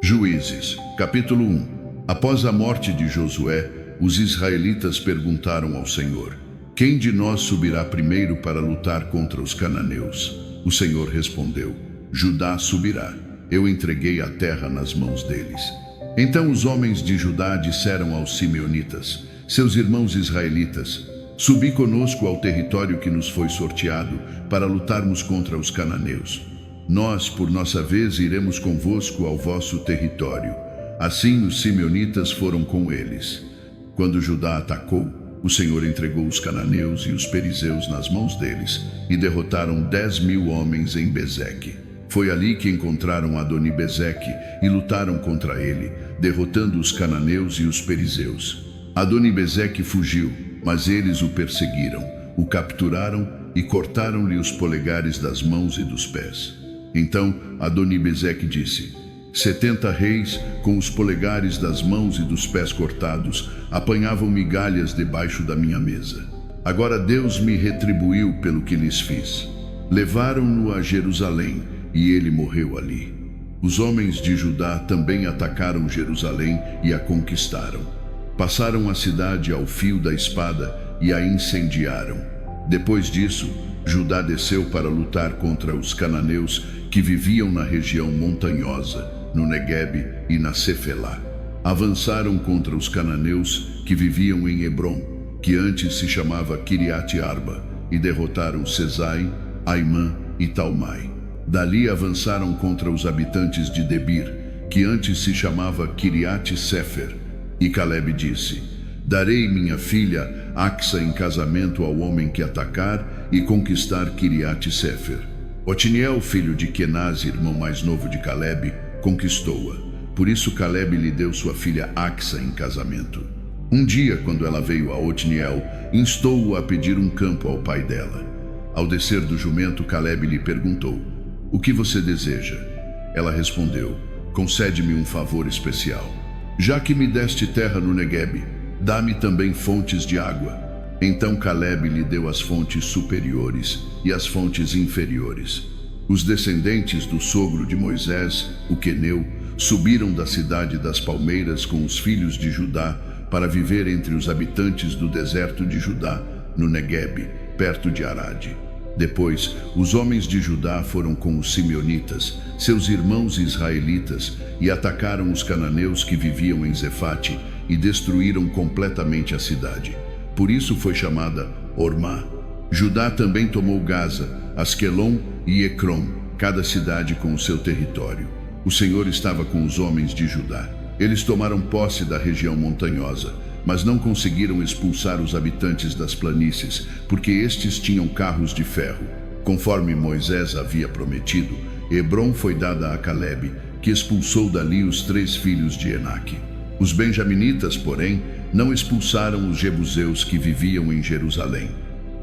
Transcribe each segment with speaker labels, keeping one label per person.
Speaker 1: Juízes, capítulo 1. Após a morte de Josué, os israelitas perguntaram ao Senhor: quem de nós subirá primeiro para lutar contra os cananeus? O Senhor respondeu: Judá subirá. Eu entreguei a terra nas mãos deles. Então os homens de Judá disseram aos simeonitas, seus irmãos israelitas: subi conosco ao território que nos foi sorteado para lutarmos contra os cananeus. Nós, por nossa vez, iremos convosco ao vosso território. Assim os simeonitas foram com eles. Quando Judá atacou, o Senhor entregou os cananeus e os perizeus nas mãos deles e derrotaram 10.000 homens em Bezeque. Foi ali que encontraram Adoni-Bezeque e lutaram contra ele, derrotando os cananeus e os perizeus. Adoni-Bezeque fugiu, mas eles o perseguiram, o capturaram e cortaram-lhe os polegares das mãos e dos pés. Então Adoni-Bezeque disse: 70 reis, com os polegares das mãos e dos pés cortados, apanhavam migalhas debaixo da minha mesa. Agora Deus me retribuiu pelo que lhes fiz. Levaram-no a Jerusalém, e ele morreu ali. Os homens de Judá também atacaram Jerusalém e a conquistaram. Passaram a cidade ao fio da espada e a incendiaram. Depois disso, Judá desceu para lutar contra os cananeus que viviam na região montanhosa, no Neguebe e na Cefelá. Avançaram contra os cananeus que viviam em Hebrom, que antes se chamava Quiriate-Arba, e derrotaram Sesai, Aimã e Talmai. Dali avançaram contra os habitantes de Debir, que antes se chamava Quiriate-Sefer. E Calebe disse: darei minha filha Axa em casamento ao homem que atacar e conquistar Quiriate-Sefer. Otiniel, filho de Kenaz, irmão mais novo de Calebe, conquistou-a. Por isso Calebe lhe deu sua filha Axa em casamento. Um dia, quando ela veio a Otiniel, instou-o a pedir um campo ao pai dela. Ao descer do jumento, Calebe lhe perguntou: o que você deseja? Ela respondeu: concede-me um favor especial. Já que me deste terra no Neguebe, dá-me também fontes de água. Então Calebe lhe deu as fontes superiores e as fontes inferiores. Os descendentes do sogro de Moisés, o queneu, subiram da cidade das palmeiras com os filhos de Judá para viver entre os habitantes do deserto de Judá, no Neguebe, perto de Arade. Depois, os homens de Judá foram com os simeonitas, seus irmãos israelitas, e atacaram os cananeus que viviam em Zefate e destruíram completamente a cidade. Por isso foi chamada Ormá. Judá também tomou Gaza, Asquelon e Ecrom, cada cidade com o seu território. O Senhor estava com os homens de Judá. Eles tomaram posse da região montanhosa, mas não conseguiram expulsar os habitantes das planícies, porque estes tinham carros de ferro. Conforme Moisés havia prometido, Hebrom foi dada a Calebe, que expulsou dali os 3 filhos de Enaque. Os benjaminitas, porém, não expulsaram os jebuseus que viviam em Jerusalém.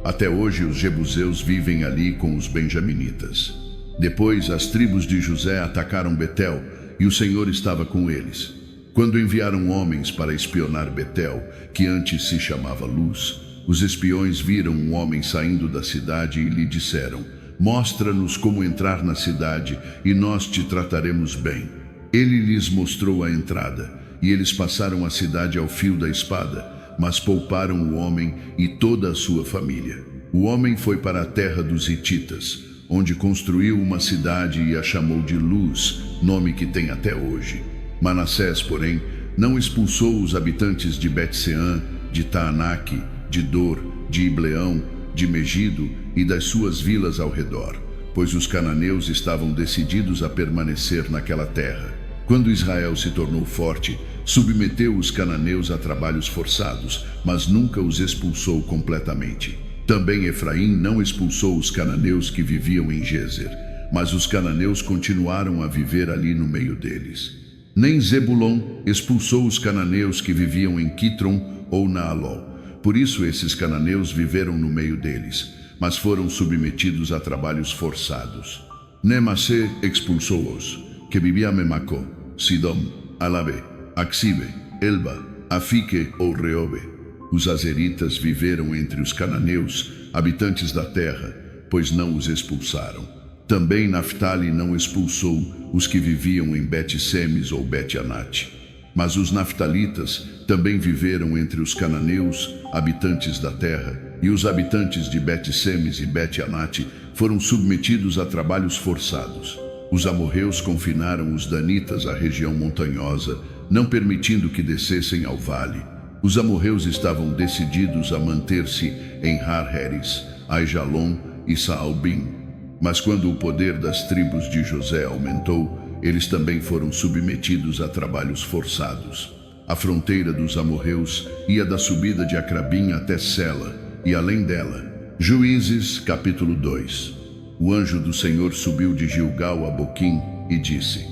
Speaker 1: Até hoje os jebuseus vivem ali com os benjaminitas. Depois as tribos de José atacaram Betel, e o Senhor estava com eles. Quando enviaram homens para espionar Betel, que antes se chamava Luz, os espiões viram um homem saindo da cidade e lhe disseram: mostra-nos como entrar na cidade e nós te trataremos bem. Ele lhes mostrou a entrada, e eles passaram a cidade ao fio da espada, mas pouparam o homem e toda a sua família. O homem foi para a terra dos Hititas, onde construiu uma cidade e a chamou de Luz, nome que tem até hoje. Manassés, porém, não expulsou os habitantes de Bet-Seã, de Taanaque, de Dor, de Ibleão, de Megido e das suas vilas ao redor, pois os cananeus estavam decididos a permanecer naquela terra. Quando Israel se tornou forte, submeteu os cananeus a trabalhos forçados, mas nunca os expulsou completamente. Também Efraim não expulsou os cananeus que viviam em Gézer, mas os cananeus continuaram a viver ali no meio deles. Nem Zebulon expulsou os cananeus que viviam em Quitron ou Naalol. Por isso esses cananeus viveram no meio deles, mas foram submetidos a trabalhos forçados. Nemassé expulsou-os, que viviam em Macó, Sidom, Alabé, Axibe, Elba, Afique ou Reobe. Os azeritas viveram entre os cananeus, habitantes da terra, pois não os expulsaram. Também Naftali não expulsou os que viviam em Bet-Semes ou Bet-Anate. Mas os naftalitas também viveram entre os cananeus, habitantes da terra, e os habitantes de Bet-Semes e Bet-Anate foram submetidos a trabalhos forçados. Os amorreus confinaram os danitas à região montanhosa, não permitindo que descessem ao vale. Os amorreus estavam decididos a manter-se em Har-Heres, Aijalon e Saalbim. Mas quando o poder das tribos de José aumentou, eles também foram submetidos a trabalhos forçados. A fronteira dos amorreus ia da subida de Acrabim até Sela, e além dela. Juízes, capítulo 2. O anjo do Senhor subiu de Gilgal a Boquim e disse: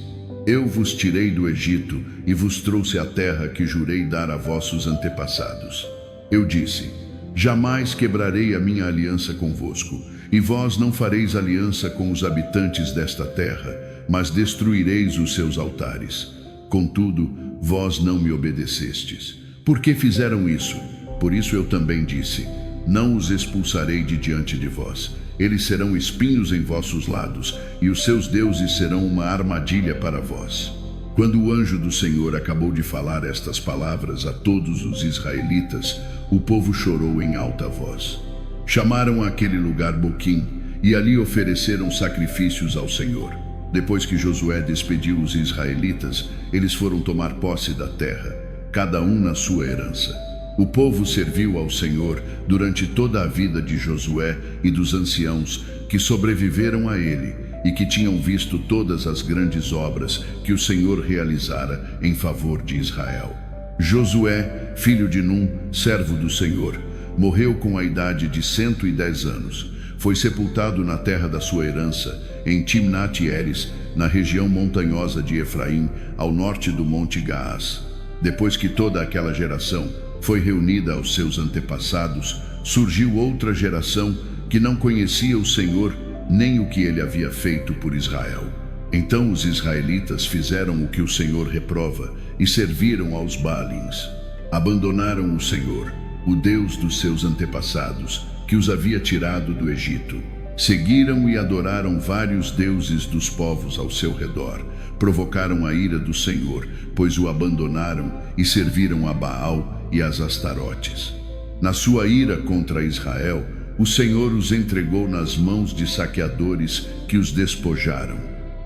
Speaker 1: Eu vos tirei do Egito e vos trouxe a terra que jurei dar a vossos antepassados. Eu disse: Jamais quebrarei a minha aliança convosco, e vós não fareis aliança com os habitantes desta terra, mas destruireis os seus altares. Contudo, vós não me obedecestes. Por que fizeram isso? Por isso eu também disse: Não os expulsarei de diante de vós. Eles serão espinhos em vossos lados, e os seus deuses serão uma armadilha para vós. Quando o anjo do Senhor acabou de falar estas palavras a todos os israelitas, o povo chorou em alta voz. Chamaram aquele lugar Boquim, e ali ofereceram sacrifícios ao Senhor. Depois que Josué despediu os israelitas, eles foram tomar posse da terra, cada um na sua herança. O povo serviu ao Senhor durante toda a vida de Josué e dos anciãos que sobreviveram a ele e que tinham visto todas as grandes obras que o Senhor realizara em favor de Israel. Josué, filho de Num, servo do Senhor, morreu com a idade de 110 anos. Foi sepultado na terra da sua herança, em Timnat-Heres, na região montanhosa de Efraim, ao norte do Monte Gaás. Depois que toda aquela geração foi reunida aos seus antepassados, surgiu outra geração que não conhecia o Senhor nem o que ele havia feito por Israel. Então os israelitas fizeram o que o Senhor reprova e serviram aos Baalins. Abandonaram o Senhor, o Deus dos seus antepassados, que os havia tirado do Egito. Seguiram e adoraram vários deuses dos povos ao seu redor. Provocaram a ira do Senhor, pois o abandonaram e serviram a Baal e as Astarotes. Na sua ira contra Israel, o Senhor os entregou nas mãos de saqueadores que os despojaram.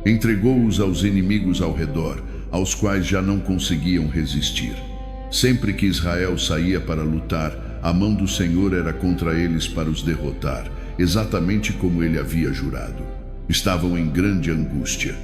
Speaker 1: Entregou-os aos inimigos ao redor, aos quais já não conseguiam resistir. Sempre que Israel saía para lutar, a mão do Senhor era contra eles para os derrotar, exatamente como ele havia jurado. Estavam em grande angústia.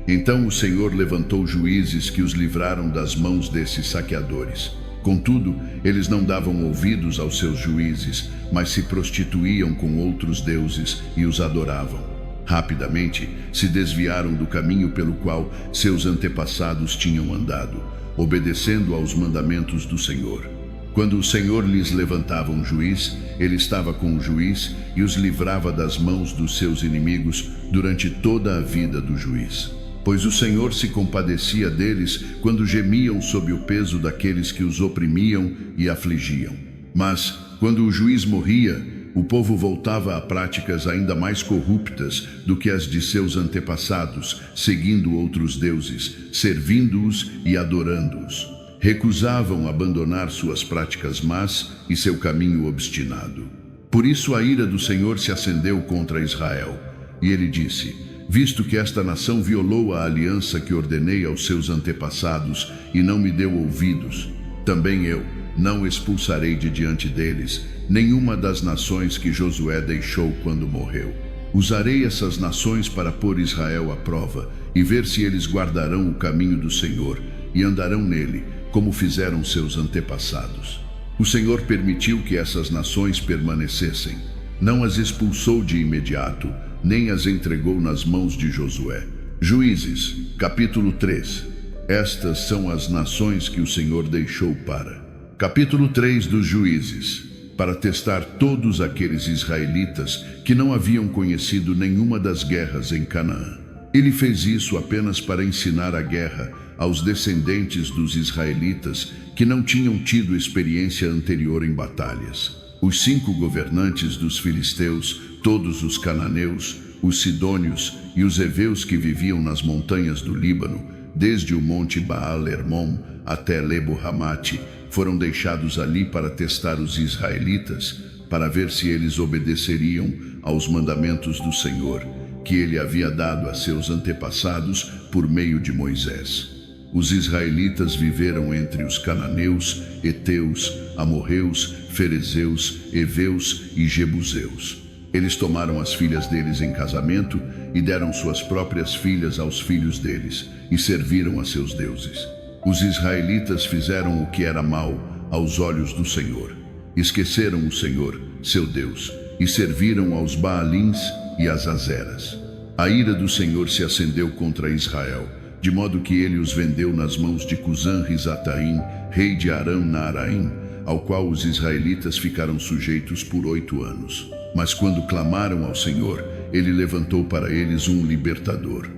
Speaker 1: Então o Senhor levantou juízes que os livraram das mãos desses saqueadores. Contudo, eles não davam ouvidos aos seus juízes, mas se prostituíam com outros deuses e os adoravam. Rapidamente se desviaram do caminho pelo qual seus antepassados tinham andado, obedecendo aos mandamentos do Senhor. Quando o Senhor lhes levantava um juiz, ele estava com o juiz e os livrava das mãos dos seus inimigos durante toda a vida do juiz. Pois o Senhor se compadecia deles quando gemiam sob o peso daqueles que os oprimiam e afligiam. Mas, quando o juiz morria, o povo voltava a práticas ainda mais corruptas do que as de seus antepassados, seguindo outros deuses, servindo-os e adorando-os. Recusavam abandonar suas práticas más e seu caminho obstinado. Por isso a ira do Senhor se acendeu contra Israel, e ele disse: Visto que esta nação violou a aliança que ordenei aos seus antepassados e não me deu ouvidos, também eu não expulsarei de diante deles nenhuma das nações que Josué deixou quando morreu. Usarei essas nações para pôr Israel à prova e ver se eles guardarão o caminho do Senhor e andarão nele, como fizeram seus antepassados. O Senhor permitiu que essas nações permanecessem. Não as expulsou de imediato, nem as entregou nas mãos de Josué. Juízes, capítulo 3. Estas são as nações que o Senhor deixou para. Capítulo 3 dos Juízes. Para testar todos aqueles israelitas que não haviam conhecido nenhuma das guerras em Canaã. Ele fez isso apenas para ensinar a guerra aos descendentes dos israelitas que não tinham tido experiência anterior em batalhas. Os 5 governantes dos filisteus, todos os cananeus, os sidônios e os heveus que viviam nas montanhas do Líbano, desde o monte Baal-Hermon até Lebo-Hamate, foram deixados ali para testar os israelitas, para ver se eles obedeceriam aos mandamentos do Senhor, que ele havia dado a seus antepassados por meio de Moisés. Os israelitas viveram entre os cananeus, heteus, amorreus, ferezeus, heveus e jebuseus. Eles tomaram as filhas deles em casamento e deram suas próprias filhas aos filhos deles e serviram a seus deuses. Os israelitas fizeram o que era mal aos olhos do Senhor. Esqueceram o Senhor, seu Deus, e serviram aos Baalins e às Azeras. A ira do Senhor se acendeu contra Israel, de modo que ele os vendeu nas mãos de Cusã-Risataim, rei de Aram-Naaraim, ao qual os israelitas ficaram sujeitos por 8 anos. Mas quando clamaram ao Senhor, ele levantou para eles um libertador,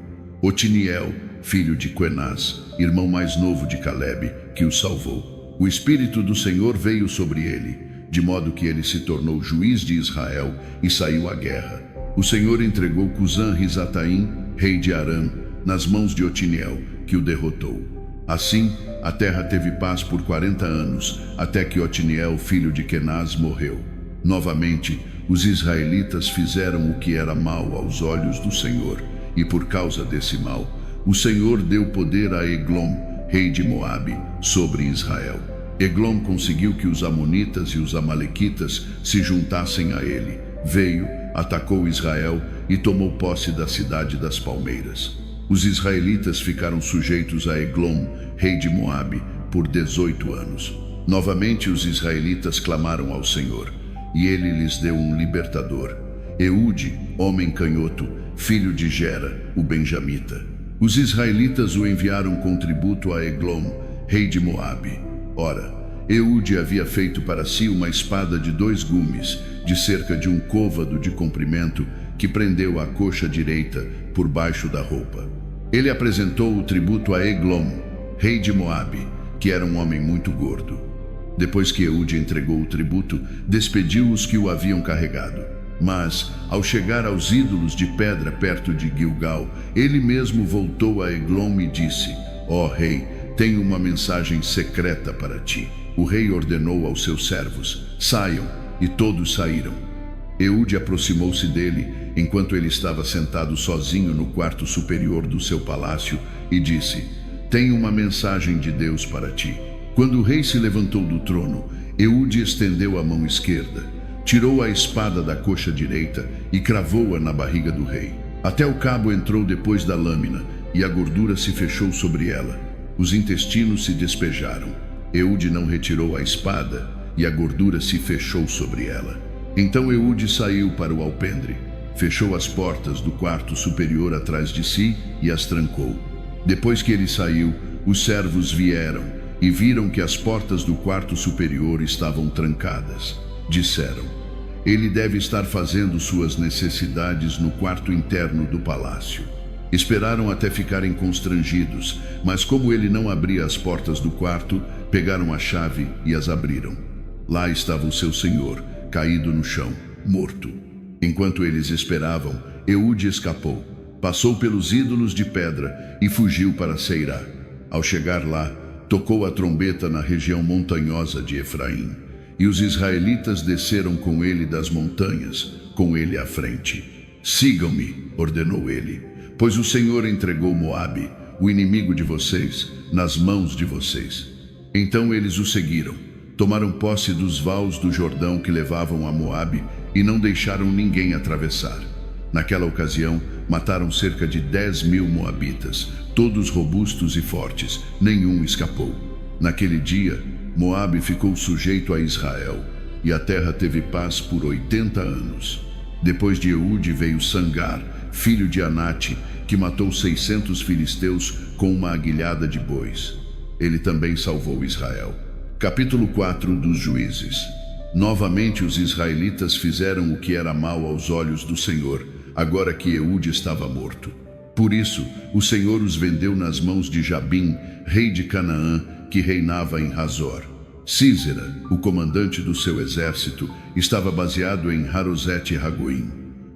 Speaker 1: Otiniel, filho de Quenaz, irmão mais novo de Calebe, que o salvou. O Espírito do Senhor veio sobre ele, de modo que ele se tornou juiz de Israel e saiu à guerra. O Senhor entregou Cusã-Risataim, rei de Aram, nas mãos de Otiniel, que o derrotou. Assim, a terra teve paz por 40 anos, até que Otiniel, filho de Quenaz, morreu. Novamente, os israelitas fizeram o que era mal aos olhos do Senhor, e por causa desse mal, o Senhor deu poder a Eglon, rei de Moabe, sobre Israel. Eglon conseguiu que os amonitas e os amalequitas se juntassem a ele. Veio, atacou Israel e tomou posse da cidade das palmeiras. Os israelitas ficaram sujeitos a Eglon, rei de Moabe, por 18 anos. Novamente os israelitas clamaram ao Senhor, e ele lhes deu um libertador, Eude, homem canhoto, filho de Gera, o benjamita. Os israelitas o enviaram com tributo a Eglon, rei de Moabe. Ora, Eude havia feito para si uma espada de 2 gumes, de cerca de 1 côvado de comprimento, que prendeu a coxa direita por baixo da roupa. Ele apresentou o tributo a Eglon, rei de Moabe, que era um homem muito gordo. Depois que Eude entregou o tributo, despediu os que o haviam carregado. Mas, ao chegar aos ídolos de pedra perto de Gilgal, ele mesmo voltou a Eglon e disse: Ó rei, tenho uma mensagem secreta para ti. O rei ordenou aos seus servos: saiam, e todos saíram. Eude aproximou-se dele, enquanto ele estava sentado sozinho no quarto superior do seu palácio, e disse: tenho uma mensagem de Deus para ti. Quando o rei se levantou do trono, Eude estendeu a mão esquerda, tirou a espada da coxa direita e cravou-a na barriga do rei. Até o cabo entrou depois da lâmina, e a gordura se fechou sobre ela. Os intestinos se despejaram. Eude não retirou a espada, e a gordura se fechou sobre ela. Então Eude saiu para o alpendre, fechou as portas do quarto superior atrás de si e as trancou. Depois que ele saiu, os servos vieram e viram que as portas do quarto superior estavam trancadas. Disseram: ele deve estar fazendo suas necessidades no quarto interno do palácio. Esperaram até ficarem constrangidos, mas como ele não abria as portas do quarto, pegaram a chave e as abriram. Lá estava o seu senhor, caído no chão, morto. Enquanto eles esperavam, Eude escapou, passou pelos ídolos de pedra e fugiu para Seirá. Ao chegar lá, tocou a trombeta na região montanhosa de Efraim, e os israelitas desceram com ele das montanhas, com ele à frente. Sigam-me, ordenou ele, pois o Senhor entregou Moabe, o inimigo de vocês, nas mãos de vocês. Então eles o seguiram, tomaram posse dos vales do Jordão que levavam a Moabe e não deixaram ninguém atravessar. Naquela ocasião, mataram cerca de 10.000 moabitas, todos robustos e fortes, nenhum escapou. Naquele dia, Moabe ficou sujeito a Israel, e a terra teve paz por 80 anos. Depois de Eude veio Sangar, filho de Anate, que matou 600 filisteus com uma aguilhada de bois. Ele também salvou Israel. Capítulo 4 dos Juízes. Novamente os israelitas fizeram o que era mal aos olhos do Senhor, agora que Eude estava morto. Por isso, o Senhor os vendeu nas mãos de Jabim, rei de Canaã, que reinava em Hazor. Sísera, o comandante do seu exército, estava baseado em Harosete-Ragoim.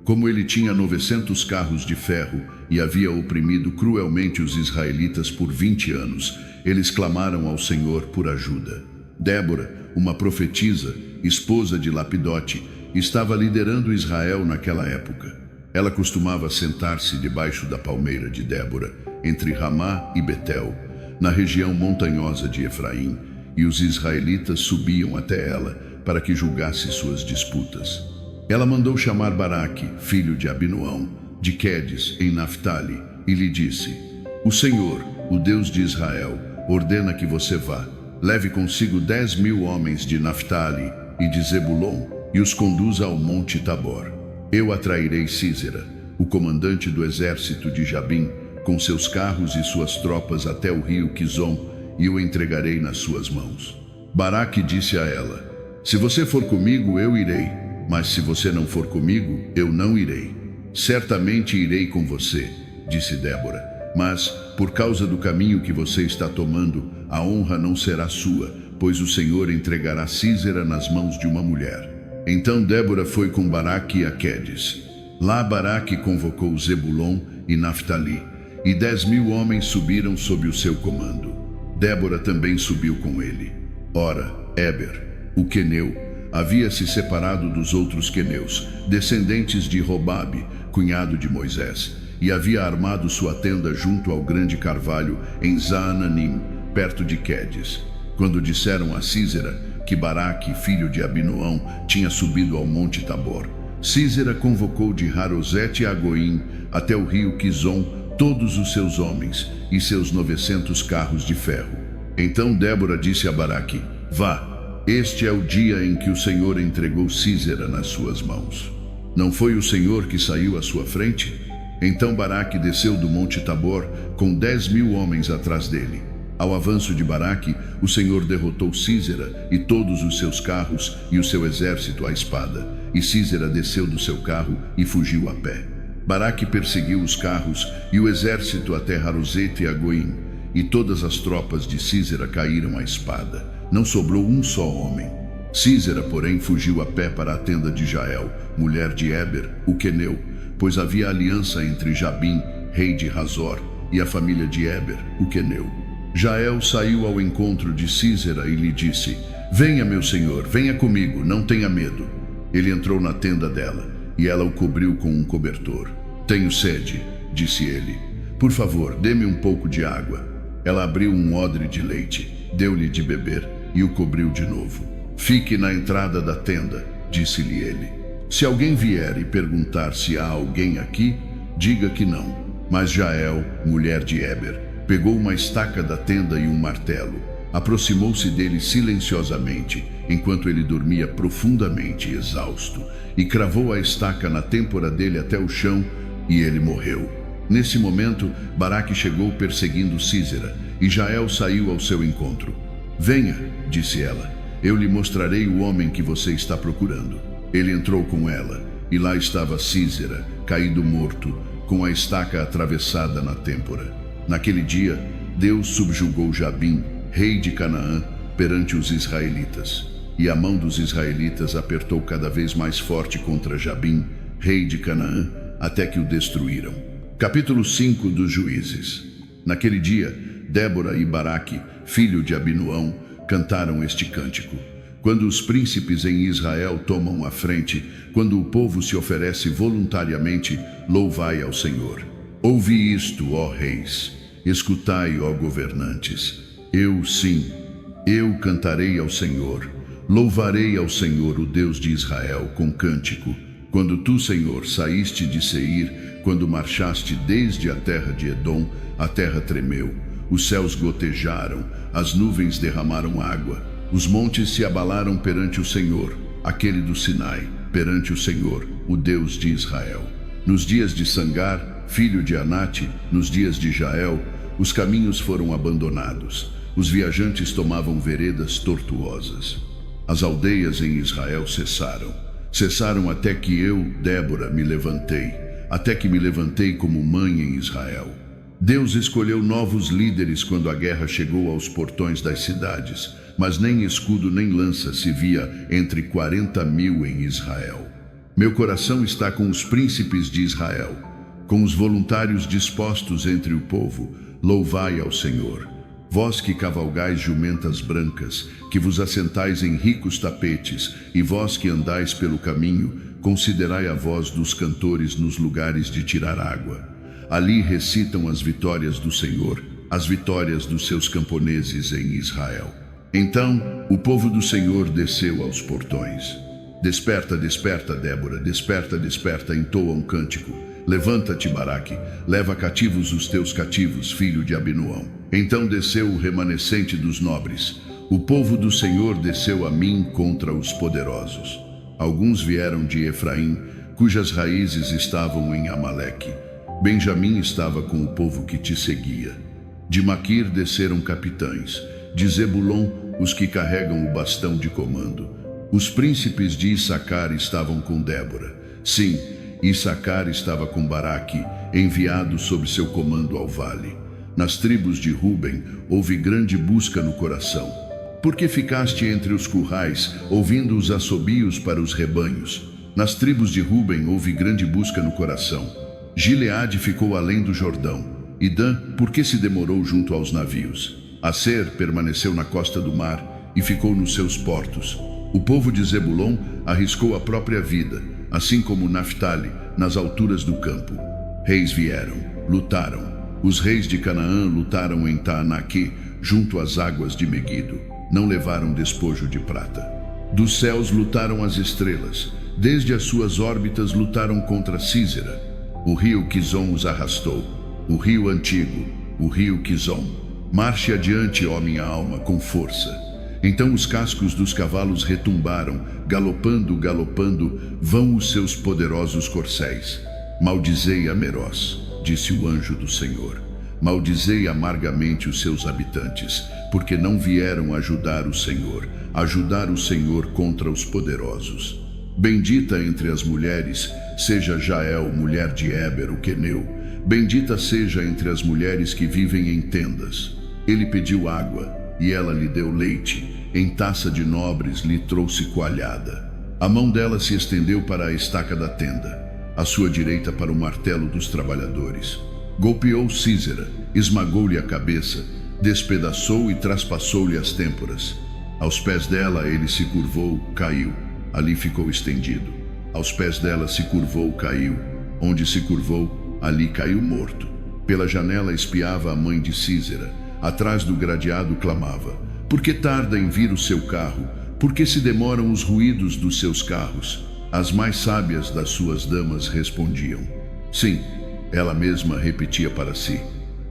Speaker 1: Como ele tinha 900 carros de ferro e havia oprimido cruelmente os israelitas por 20 anos, eles clamaram ao Senhor por ajuda. Débora, uma profetisa, esposa de Lapidote, estava liderando Israel naquela época. Ela costumava sentar-se debaixo da palmeira de Débora, entre Ramá e Betel, na região montanhosa de Efraim, e os israelitas subiam até ela para que julgasse suas disputas. Ela mandou chamar Baraque, filho de Abinoão, de Quedes, em Naftali, e lhe disse: O Senhor, o Deus de Israel, ordena que você vá. Leve consigo 10.000 homens de Naftali e de Zebulon e os conduza ao monte Tabor. Eu atrairei Sísera, o comandante do exército de Jabim, com seus carros e suas tropas até o rio Quizon, e o entregarei nas suas mãos. Baraque disse a ela: Se você for comigo, eu irei, mas se você não for comigo, eu não irei. Certamente irei com você, disse Débora, mas, por causa do caminho que você está tomando, a honra não será sua, pois o Senhor entregará Sísera nas mãos de uma mulher. Então Débora foi com Baraque a Quedes. Lá Baraque convocou Zebulon e Naftali, e 10.000 homens subiram sob o seu comando. Débora também subiu com ele. Ora, Éber, o queneu, havia se separado dos outros queneus, descendentes de Robabe, cunhado de Moisés, e havia armado sua tenda junto ao grande carvalho em Zaananim, perto de Quedes. Quando disseram a Sísera que Baraque, filho de Abinoão, tinha subido ao monte Tabor, Sísera convocou de Harosete a Goim até o rio Quizon todos os seus homens e seus 900 carros de ferro. Então Débora disse a Baraque: Vá, este é o dia em que o Senhor entregou Sísera nas suas mãos. Não foi o Senhor que saiu à sua frente? Então Baraque desceu do monte Tabor com 10.000 homens atrás dele. Ao avanço de Baraque, o Senhor derrotou Sísera e todos os seus carros e o seu exército à espada. E Sísera desceu do seu carro e fugiu a pé. Baraque perseguiu os carros e o exército até Harosete e Agoim, e todas as tropas de Sísera caíram à espada. Não sobrou um só homem. Sísera, porém, fugiu a pé para a tenda de Jael, mulher de Éber, o queneu, pois havia aliança entre Jabim, rei de Hazor, e a família de Éber, o queneu. Jael saiu ao encontro de Sísera e lhe disse: Venha, meu senhor, venha comigo, não tenha medo. Ele entrou na tenda dela, e ela o cobriu com um cobertor. Tenho sede, disse ele. Por favor, dê-me um pouco de água. Ela abriu um odre de leite, deu-lhe de beber e o cobriu de novo. Fique na entrada da tenda, disse-lhe ele. Se alguém vier e perguntar se há alguém aqui, diga que não. Mas Jael, mulher de Éber, pegou uma estaca da tenda e um martelo. Aproximou-se dele silenciosamente, enquanto ele dormia profundamente exausto, e cravou a estaca na têmpora dele até o chão, e ele morreu. Nesse momento, Baraque chegou perseguindo Sísera, e Jael saiu ao seu encontro. Venha, disse ela, eu lhe mostrarei o homem que você está procurando. Ele entrou com ela, e lá estava Sísera, caído morto, com a estaca atravessada na têmpora. Naquele dia, Deus subjugou Jabim, rei de Canaã, perante os israelitas. E a mão dos israelitas apertou cada vez mais forte contra Jabim, rei de Canaã, até que o destruíram. Capítulo 5 dos Juízes. Naquele dia, Débora e Baraque, filho de Abinoão, cantaram este cântico. Quando os príncipes em Israel tomam a frente, quando o povo se oferece voluntariamente, louvai ao Senhor. Ouvi isto, ó reis, escutai, ó governantes. Eu cantarei ao Senhor, louvarei ao Senhor, o Deus de Israel, com cântico. Quando tu, Senhor, saíste de Seir, quando marchaste desde a terra de Edom, a terra tremeu, os céus gotejaram, as nuvens derramaram água, os montes se abalaram perante o Senhor, aquele do Sinai, perante o Senhor, o Deus de Israel. Nos dias de Sangar, filho de Anate, nos dias de Jael, os caminhos foram abandonados. Os viajantes tomavam veredas tortuosas. As aldeias em Israel cessaram até que eu, Débora, me levantei, até que me levantei como mãe em Israel. Deus escolheu novos líderes quando a guerra chegou aos portões das cidades, mas nem escudo nem lança se via entre 40.000 em Israel. Meu coração está com os príncipes de Israel, com os voluntários dispostos entre o povo. Louvai ao Senhor. Vós que cavalgais jumentas brancas, que vos assentais em ricos tapetes, e vós que andais pelo caminho, considerai a voz dos cantores nos lugares de tirar água. Ali recitam as vitórias do Senhor, as vitórias dos seus camponeses em Israel. Então o povo do Senhor desceu aos portões. Desperta, desperta, Débora, desperta, desperta, entoa um cântico. Levanta-te, Baraque, leva cativos os teus cativos, filho de Abinoão. Então desceu o remanescente dos nobres. O povo do Senhor desceu a mim contra os poderosos. Alguns vieram de Efraim, cujas raízes estavam em Amaleque. Benjamim estava com o povo que te seguia. De Maquir desceram capitães, de Zebulon os que carregam o bastão de comando. Os príncipes de Issacar estavam com Débora. Sim, Issacar estava com Baraque, enviado sob seu comando ao vale. Nas tribos de Ruben houve grande busca no coração. Porque ficaste entre os currais, ouvindo os assobios para os rebanhos? Nas tribos de Ruben houve grande busca no coração. Gileade ficou além do Jordão. E Dan, por que se demorou junto aos navios? Aser permaneceu na costa do mar e ficou nos seus portos. O povo de Zebulon arriscou a própria vida, assim como Naftali, nas alturas do campo. Reis vieram, lutaram. Os reis de Canaã lutaram em Taanaque, junto às águas de Meguido. Não levaram despojo de prata. Dos céus lutaram as estrelas. Desde as suas órbitas lutaram contra Císera. O rio Quizon os arrastou. O rio antigo, o rio Quizon. Marche adiante, ó minha alma, com força. Então os cascos dos cavalos retumbaram, galopando, galopando, vão os seus poderosos corcéis. Maldizei a Meroz, disse o anjo do Senhor. Maldizei amargamente os seus habitantes, porque não vieram ajudar o Senhor contra os poderosos. Bendita entre as mulheres, seja Jael, mulher de Éber, o queneu. Bendita seja entre as mulheres que vivem em tendas. Ele pediu água, e ela lhe deu leite. Em taça de nobres lhe trouxe coalhada. A mão dela se estendeu para a estaca da tenda, a sua direita para o martelo dos trabalhadores. Golpeou Císera, esmagou-lhe a cabeça, despedaçou e traspassou-lhe as têmporas. Aos pés dela ele se curvou, caiu. Ali ficou estendido. Aos pés dela se curvou, caiu. Onde se curvou, ali caiu morto. Pela janela espiava a mãe de Císera. Atrás do gradeado clamava: por que tarda em vir o seu carro? Por que se demoram os ruídos dos seus carros? As mais sábias das suas damas respondiam. Sim, ela mesma repetia para si.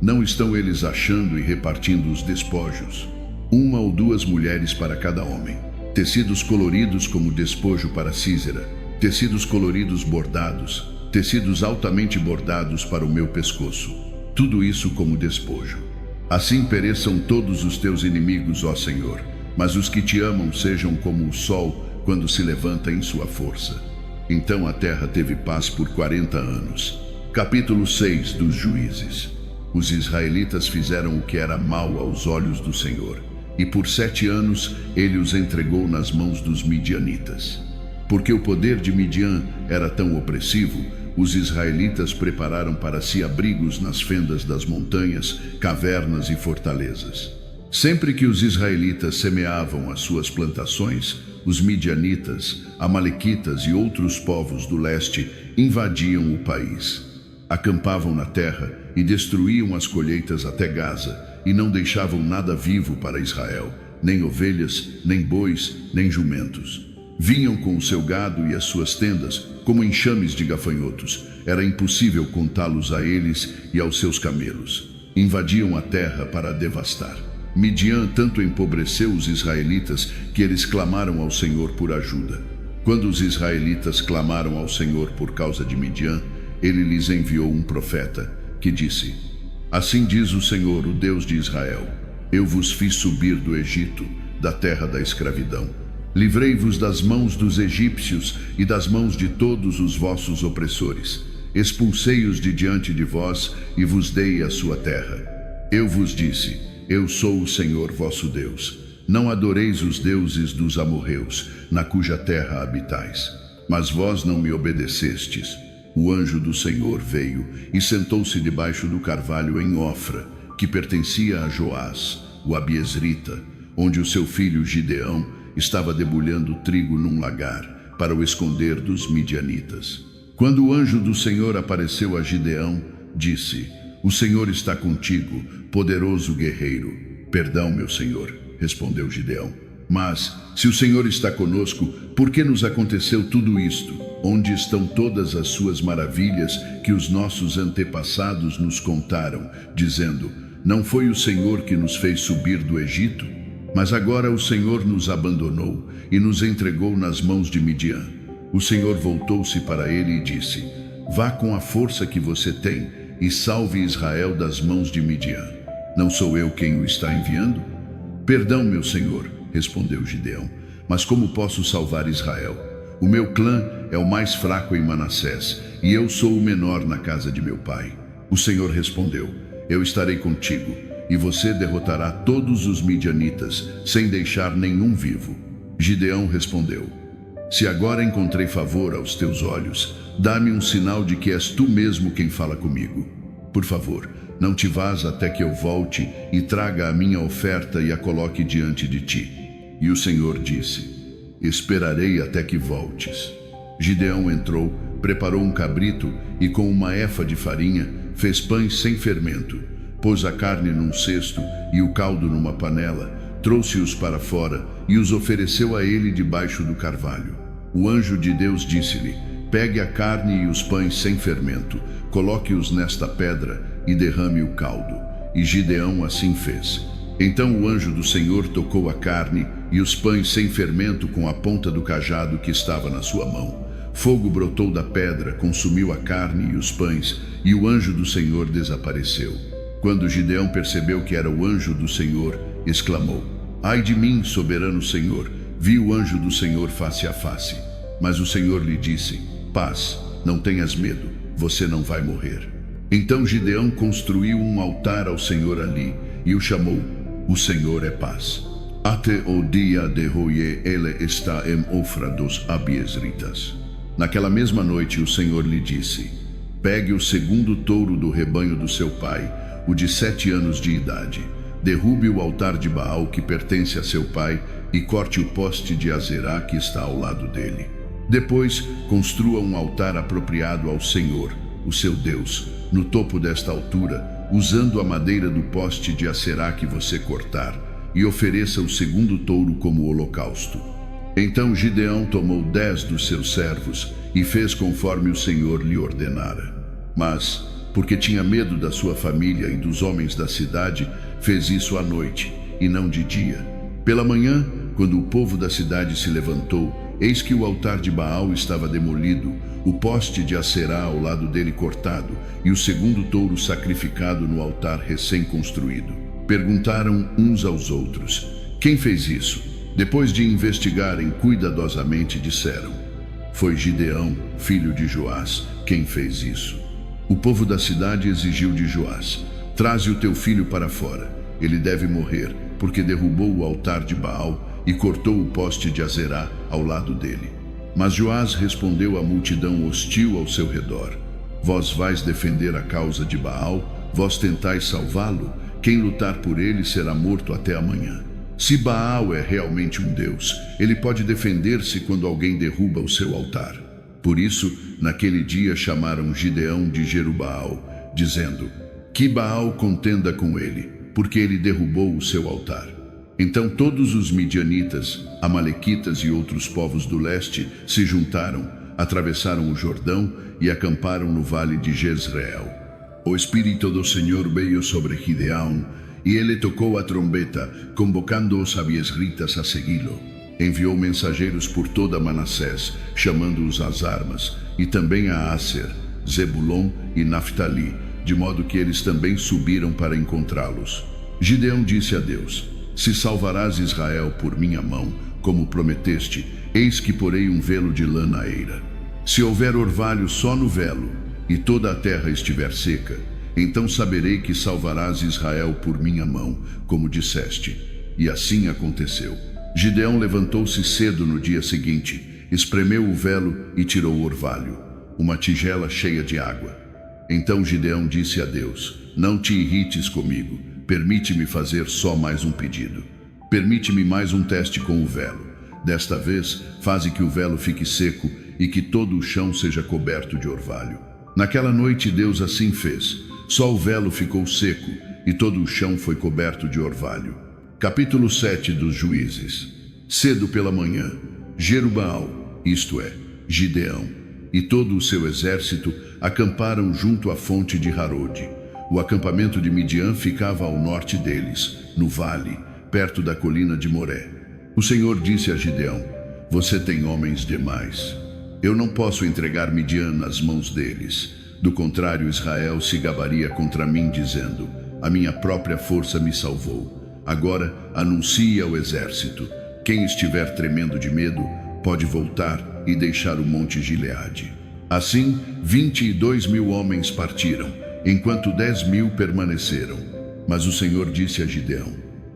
Speaker 1: Não estão eles achando e repartindo os despojos? 1 ou 2 mulheres para cada homem. Tecidos coloridos como despojo para Císera. Tecidos coloridos bordados. Tecidos altamente bordados para o meu pescoço. Tudo isso como despojo. Assim pereçam todos os teus inimigos, ó Senhor, mas os que te amam sejam como o sol quando se levanta em sua força. Então a terra teve paz por 40 anos. Capítulo 6 dos Juízes. Os israelitas fizeram o que era mal aos olhos do Senhor, e por 7 anos ele os entregou nas mãos dos midianitas. Porque o poder de Midian era tão opressivo, os israelitas prepararam para si abrigos nas fendas das montanhas, cavernas e fortalezas. Sempre que os israelitas semeavam as suas plantações, os midianitas, amalequitas e outros povos do leste invadiam o país. Acampavam na terra e destruíam as colheitas até Gaza, e não deixavam nada vivo para Israel, nem ovelhas, nem bois, nem jumentos. Vinham com o seu gado e as suas tendas como enxames de gafanhotos. Era impossível contá-los a eles e aos seus camelos. Invadiam a terra para a devastar. Midian tanto empobreceu os israelitas que eles clamaram ao Senhor por ajuda. Quando os israelitas clamaram ao Senhor por causa de Midian, ele lhes enviou um profeta que disse: assim diz o Senhor, o Deus de Israel: eu vos fiz subir do Egito, da terra da escravidão. Livrei-vos das mãos dos egípcios e das mãos de todos os vossos opressores. Expulsei-os de diante de vós e vos dei a sua terra. Eu vos disse: eu sou o Senhor vosso Deus. Não adoreis os deuses dos amorreus, na cuja terra habitais. mas vós não me obedecestes. O anjo do Senhor veio e sentou-se debaixo do carvalho em Ofra, que pertencia a Joás, o abiezrita, onde o seu filho Gideão estava debulhando trigo num lagar, para o esconder dos midianitas. Quando o anjo do Senhor apareceu a Gideão, disse: O Senhor está contigo, poderoso guerreiro. Perdão, meu senhor, respondeu Gideão. Mas, se o Senhor está conosco, por que nos aconteceu tudo isto? Onde estão todas as suas maravilhas que os nossos antepassados nos contaram, dizendo: Não foi o Senhor que nos fez subir do Egito? Mas agora o Senhor nos abandonou e nos entregou nas mãos de Midian. O Senhor voltou-se para ele e disse: Vá com a força que você tem e salve Israel das mãos de Midian. Não sou eu quem o está enviando? Perdão, meu senhor, respondeu Gideão, mas como posso salvar Israel? O meu clã é o mais fraco em Manassés, e eu sou o menor na casa de meu pai. O Senhor respondeu: Eu estarei contigo, e você derrotará todos os midianitas, sem deixar nenhum vivo. Gideão respondeu: Se agora encontrei favor aos teus olhos, dá-me um sinal de que és tu mesmo quem fala comigo. Por favor, não te vás até que eu volte e traga a minha oferta e a coloque diante de ti. E o Senhor disse: Esperarei até que voltes. Gideão entrou, preparou um cabrito e com uma efa de farinha fez pães sem fermento. Pôs a carne num cesto e o caldo numa panela, trouxe-os para fora e os ofereceu a ele debaixo do carvalho. O anjo de Deus disse-lhe: Pegue a carne e os pães sem fermento, coloque-os nesta pedra e derrame o caldo. E Gideão assim fez. Então o anjo do Senhor tocou a carne e os pães sem fermento com a ponta do cajado que estava na sua mão. Fogo brotou da pedra, consumiu a carne e os pães, e o anjo do Senhor desapareceu. Quando Gideão percebeu que era o anjo do Senhor, exclamou: Ai de mim, soberano Senhor, vi o anjo do Senhor face a face. Mas o Senhor lhe disse: Paz, não tenhas medo, você não vai morrer. Então Gideão construiu um altar ao Senhor ali e o chamou: O Senhor é paz. Até o dia de hoje ele está em Ofra dos abiezritas. Naquela mesma noite o Senhor lhe disse: Pegue o segundo touro do rebanho do seu pai, o de 7 anos de idade. Derrube o altar de Baal que pertence a seu pai e corte o poste de Azerá que está ao lado dele. Depois, construa um altar apropriado ao Senhor, o seu Deus, no topo desta altura, usando a madeira do poste de Azerá que você cortar, e ofereça o segundo touro como holocausto. Então Gideão tomou 10 dos seus servos e fez conforme o Senhor lhe ordenara. Mas, porque tinha medo da sua família e dos homens da cidade, fez isso à noite, e não de dia. Pela manhã, quando o povo da cidade se levantou, eis que o altar de Baal estava demolido, o poste de Acerá ao lado dele cortado, e o segundo touro sacrificado no altar recém-construído. Perguntaram uns aos outros: Quem fez isso? Depois de investigarem cuidadosamente, disseram: Foi Gideão, filho de Joás, quem fez isso. O povo da cidade exigiu de Joás: Traze o teu filho para fora. Ele deve morrer, porque derrubou o altar de Baal e cortou o poste de Azerá ao lado dele. Mas Joás respondeu à multidão hostil ao seu redor: Vós vais defender a causa de Baal? Vós tentais salvá-lo? Quem lutar por ele será morto até amanhã. Se Baal é realmente um deus, ele pode defender-se quando alguém derruba o seu altar. Por isso, naquele dia chamaram Gideão de Jerubaal, dizendo: Que Baal contenda com ele, porque ele derrubou o seu altar. Então todos os midianitas, amalequitas e outros povos do leste se juntaram, atravessaram o Jordão e acamparam no vale de Jezreel. O Espírito do Senhor veio sobre Gideão, e ele tocou a trombeta, convocando os abiezritas a segui-lo. Enviou mensageiros por toda Manassés, chamando-os às armas, e também a Aser, Zebulon e Naftali, de modo que eles também subiram para encontrá-los. Gideão disse a Deus: Se salvarás Israel por minha mão, como prometeste, eis que porei um velo de lã na eira. Se houver orvalho só no velo, e toda a terra estiver seca, então saberei que salvarás Israel por minha mão, como disseste. E assim aconteceu. Gideão levantou-se cedo no dia seguinte, espremeu o velo e tirou o orvalho, uma tigela cheia de água. Então Gideão disse a Deus: não te irrites comigo, permite-me fazer só mais um pedido. Permite-me mais um teste com o velo. Desta vez, faze que o velo fique seco e que todo o chão seja coberto de orvalho. Naquela noite Deus assim fez. Só o velo ficou seco e todo o chão foi coberto de orvalho. Capítulo 7 dos Juízes. Cedo pela manhã, Jerubaal, isto é, Gideão, e todo o seu exército acamparam junto à fonte de Harode. O acampamento de Midian ficava ao norte deles, no vale, perto da colina de Moré. O Senhor disse a Gideão: você tem homens demais. Eu não posso entregar Midian nas mãos deles. Do contrário, Israel se gabaria contra mim, dizendo: a minha própria força me salvou. Agora anuncie ao exército: quem estiver tremendo de medo, pode voltar e deixar o monte Gileade. Assim, 22.000 homens partiram, enquanto 10.000 permaneceram. Mas o Senhor disse a Gideão: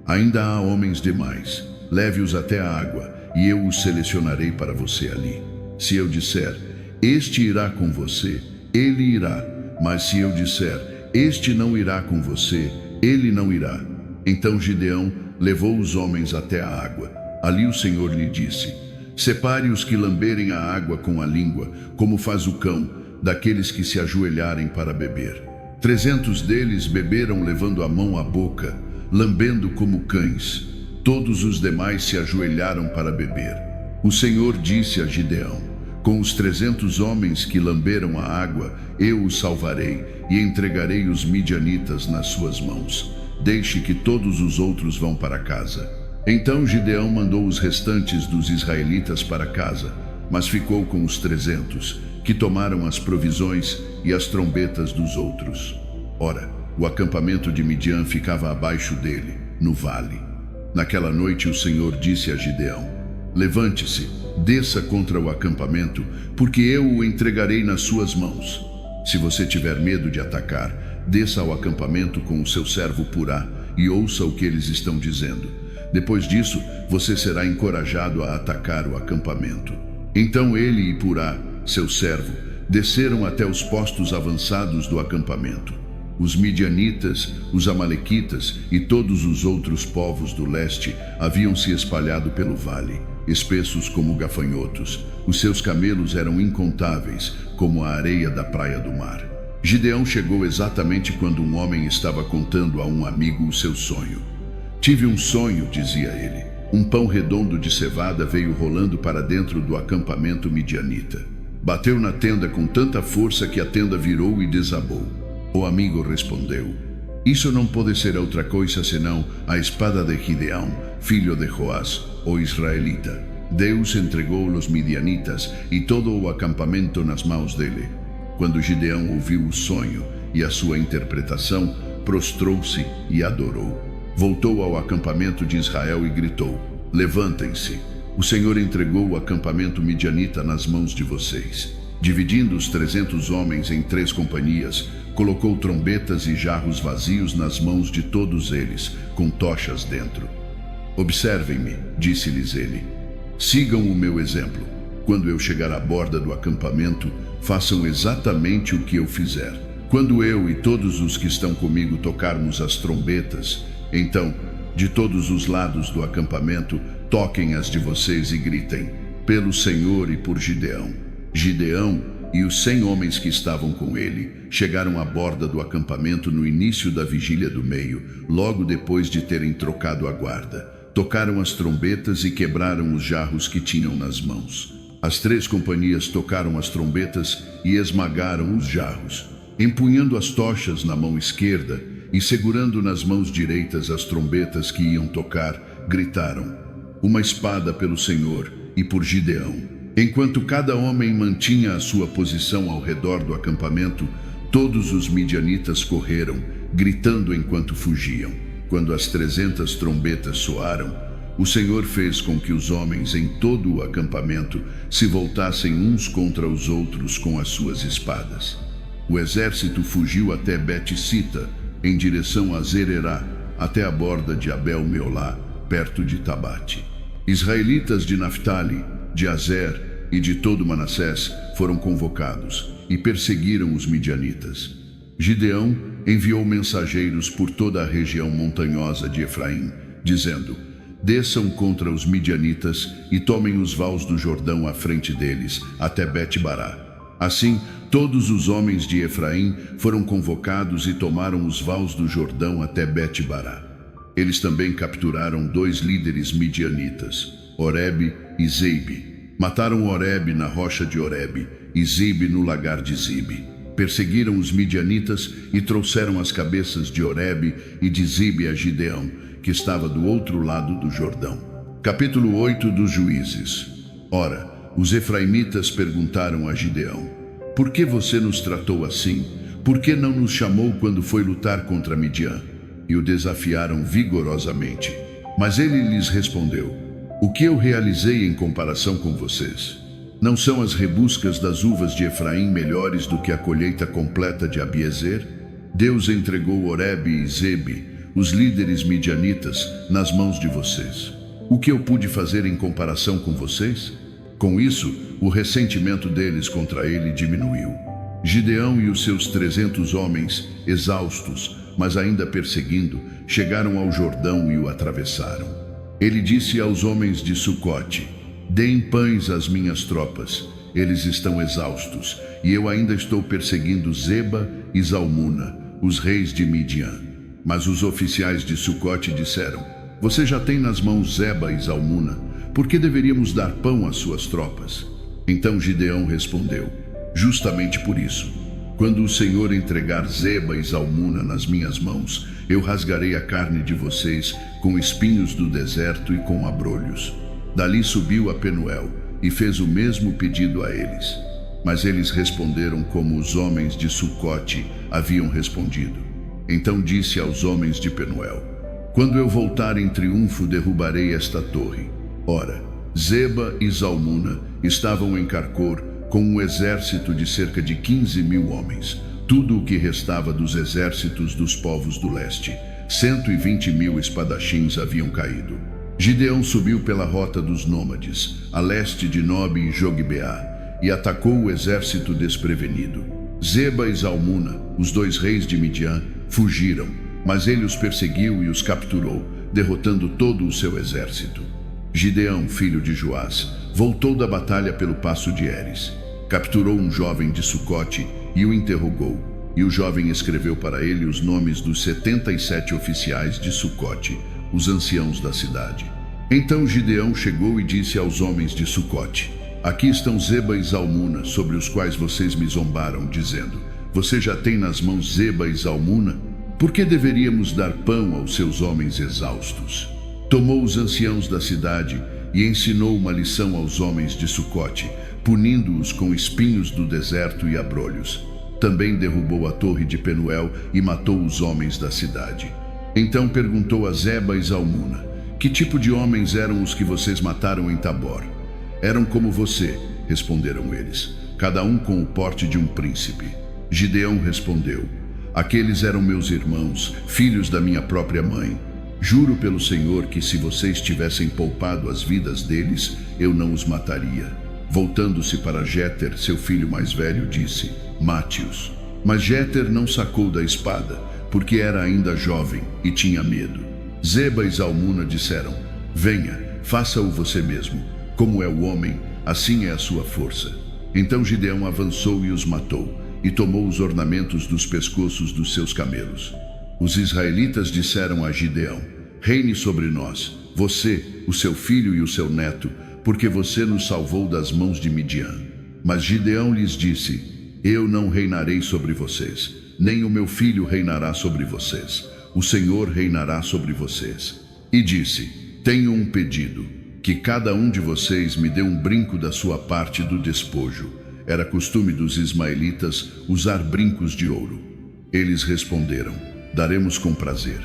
Speaker 1: ainda há homens demais. Leve-os até a água, e eu os selecionarei para você ali. Se eu disser: este irá com você, ele irá. Mas se eu disser: este não irá com você, ele não irá. Então Gideão levou os homens até a água. Ali o Senhor lhe disse: separe os que lamberem a água com a língua, como faz o cão, daqueles que se ajoelharem para beber. 300 deles beberam levando a mão à boca, lambendo como cães. Todos os demais se ajoelharam para beber. O Senhor disse a Gideão: com os 300 homens que lamberam a água, eu os salvarei e entregarei os midianitas nas suas mãos. Deixe que todos os outros vão para casa. Então Gideão mandou os restantes dos israelitas para casa, mas ficou com os 300, que tomaram as provisões e as trombetas dos outros. Ora, o acampamento de Midian ficava abaixo dele, no vale. Naquela noite o Senhor disse a Gideão: levante-se, desça contra o acampamento, porque eu o entregarei nas suas mãos. Se você tiver medo de atacar, desça ao acampamento com o seu servo Purá e ouça o que eles estão dizendo. Depois disso, você será encorajado a atacar o acampamento. Então ele e Purá, seu servo, desceram até os postos avançados do acampamento. Os midianitas, os amalequitas e todos os outros povos do leste haviam se espalhado pelo vale, espessos como gafanhotos. Os seus camelos eram incontáveis, como a areia da praia do mar. Gideão chegou exatamente quando um homem estava contando a um amigo o seu sonho. Tive um sonho, dizia ele. Um pão redondo de cevada veio rolando para dentro do acampamento midianita. Bateu na tenda com tanta força que a tenda virou e desabou. O amigo respondeu: isso não pode ser outra coisa senão a espada de Gideão, filho de Joás, o israelita. Deus entregou os midianitas e todo o acampamento nas mãos dele. Quando Gideão ouviu o sonho e a sua interpretação, prostrou-se e adorou. Voltou ao acampamento de Israel e gritou: levantem-se, o Senhor entregou o acampamento midianita nas mãos de vocês. Dividindo os 300 homens em 3 companhias, colocou trombetas e jarros vazios nas mãos de todos eles, com tochas dentro. Observem-me, disse-lhes ele. Sigam o meu exemplo. Quando eu chegar à borda do acampamento, façam exatamente o que eu fizer. Quando eu e todos os que estão comigo tocarmos as trombetas, então, de todos os lados do acampamento, toquem as de vocês e gritem: pelo Senhor e por Gideão. Gideão e os 100 homens que estavam com ele chegaram à borda do acampamento no início da vigília do meio, logo depois de terem trocado a guarda. Tocaram as trombetas e quebraram os jarros que tinham nas mãos. As 3 companhias tocaram as trombetas e esmagaram os jarros. Empunhando as tochas na mão esquerda e segurando nas mãos direitas as trombetas que iam tocar, gritaram: uma espada pelo Senhor e por Gideão. Enquanto cada homem mantinha a sua posição ao redor do acampamento, todos os midianitas correram, gritando enquanto fugiam. Quando as 300 trombetas soaram, o Senhor fez com que os homens em todo o acampamento se voltassem uns contra os outros com as suas espadas. O exército fugiu até Bet-Sita, em direção a Zererá, até a borda de Abel-Meolá, perto de Tabate. Israelitas de Naftali, de Azer, e de todo Manassés foram convocados e perseguiram os midianitas. Gideão enviou mensageiros por toda a região montanhosa de Efraim, dizendo: desçam contra os midianitas e tomem os vales do Jordão à frente deles, até Bet-bará. Assim, todos os homens de Efraim foram convocados e tomaram os vales do Jordão até Bet-bará. Eles também capturaram 2 líderes midianitas, Oreb e Zeebe. Mataram Oreb na rocha de Oreb e Zeebe no lagar de Zeebe. Perseguiram os midianitas e trouxeram as cabeças de Oreb e de Zeebe a Gideão, que estava do outro lado do Jordão. Capítulo 8 dos Juízes. Ora, os efraimitas perguntaram a Gideão: por que você nos tratou assim? Por que não nos chamou quando foi lutar contra Midian? E o desafiaram vigorosamente. Mas ele lhes respondeu: o que eu realizei em comparação com vocês? Não são as rebuscas das uvas de Efraim melhores do que a colheita completa de Abiezer? Deus entregou Oreb e Zeebe, os líderes midianitas, nas mãos de vocês. O que eu pude fazer em comparação com vocês? Com isso, o ressentimento deles contra ele diminuiu. Gideão e os seus 300 homens, exaustos, mas ainda perseguindo, chegaram ao Jordão e o atravessaram. Ele disse aos homens de Sucote: deem pães às minhas tropas, eles estão exaustos, e eu ainda estou perseguindo Zeba e Zalmuna, os reis de Midian. Mas os oficiais de Sucote disseram: você já tem nas mãos Zeba e Zalmuna, por que deveríamos dar pão às suas tropas? Então Gideão respondeu: justamente por isso. Quando o Senhor entregar Zeba e Zalmuna nas minhas mãos, eu rasgarei a carne de vocês com espinhos do deserto e com abrolhos. Dali subiu a Penuel e fez o mesmo pedido a eles. Mas eles responderam como os homens de Sucote haviam respondido. Então disse aos homens de Penuel: quando eu voltar em triunfo, derrubarei esta torre. Ora, Zeba e Zalmuna estavam em Carcor com um exército de cerca de 15.000 homens, tudo o que restava dos exércitos dos povos do leste. 120.000 espadachins haviam caído. Gideão subiu pela rota dos nômades, a leste de Nob e Jogbeá, e atacou o exército desprevenido. Zeba e Zalmuna, os 2 reis de Midian, fugiram, mas ele os perseguiu e os capturou, derrotando todo o seu exército. Gideão, filho de Joás, voltou da batalha pelo passo de Heres. Capturou um jovem de Sucote e o interrogou, e o jovem escreveu para ele os nomes dos 77 oficiais de Sucote, os anciãos da cidade. Então Gideão chegou e disse aos homens de Sucote: aqui estão Zeba e Zalmuna, sobre os quais vocês me zombaram, dizendo: você já tem nas mãos Zeba e Zalmuna? Por que deveríamos dar pão aos seus homens exaustos? Tomou os anciãos da cidade e ensinou uma lição aos homens de Sucote, punindo-os com espinhos do deserto e abrolhos. Também derrubou a torre de Penuel e matou os homens da cidade. Então perguntou a Zeba e Zalmuna: que tipo de homens eram os que vocês mataram em Tabor? Eram como você, responderam eles, cada um com o porte de um príncipe. Gideão respondeu: aqueles eram meus irmãos, filhos da minha própria mãe. Juro pelo Senhor que se vocês tivessem poupado as vidas deles, eu não os mataria. Voltando-se para Jéter, seu filho mais velho, disse: mate-os. Mas Jéter não sacou da espada, porque era ainda jovem e tinha medo. Zeba e Zalmuna disseram: venha, faça-o você mesmo. Como é o homem, assim é a sua força. Então Gideão avançou e os matou, e tomou os ornamentos dos pescoços dos seus camelos. Os israelitas disseram a Gideão: reine sobre nós, você, o seu filho e o seu neto, porque você nos salvou das mãos de Midian. Mas Gideão lhes disse: eu não reinarei sobre vocês, nem o meu filho reinará sobre vocês. O Senhor reinará sobre vocês. E disse: tenho um pedido, que cada um de vocês me dê um brinco da sua parte do despojo. Era costume dos ismaelitas usar brincos de ouro. Eles responderam: daremos com prazer.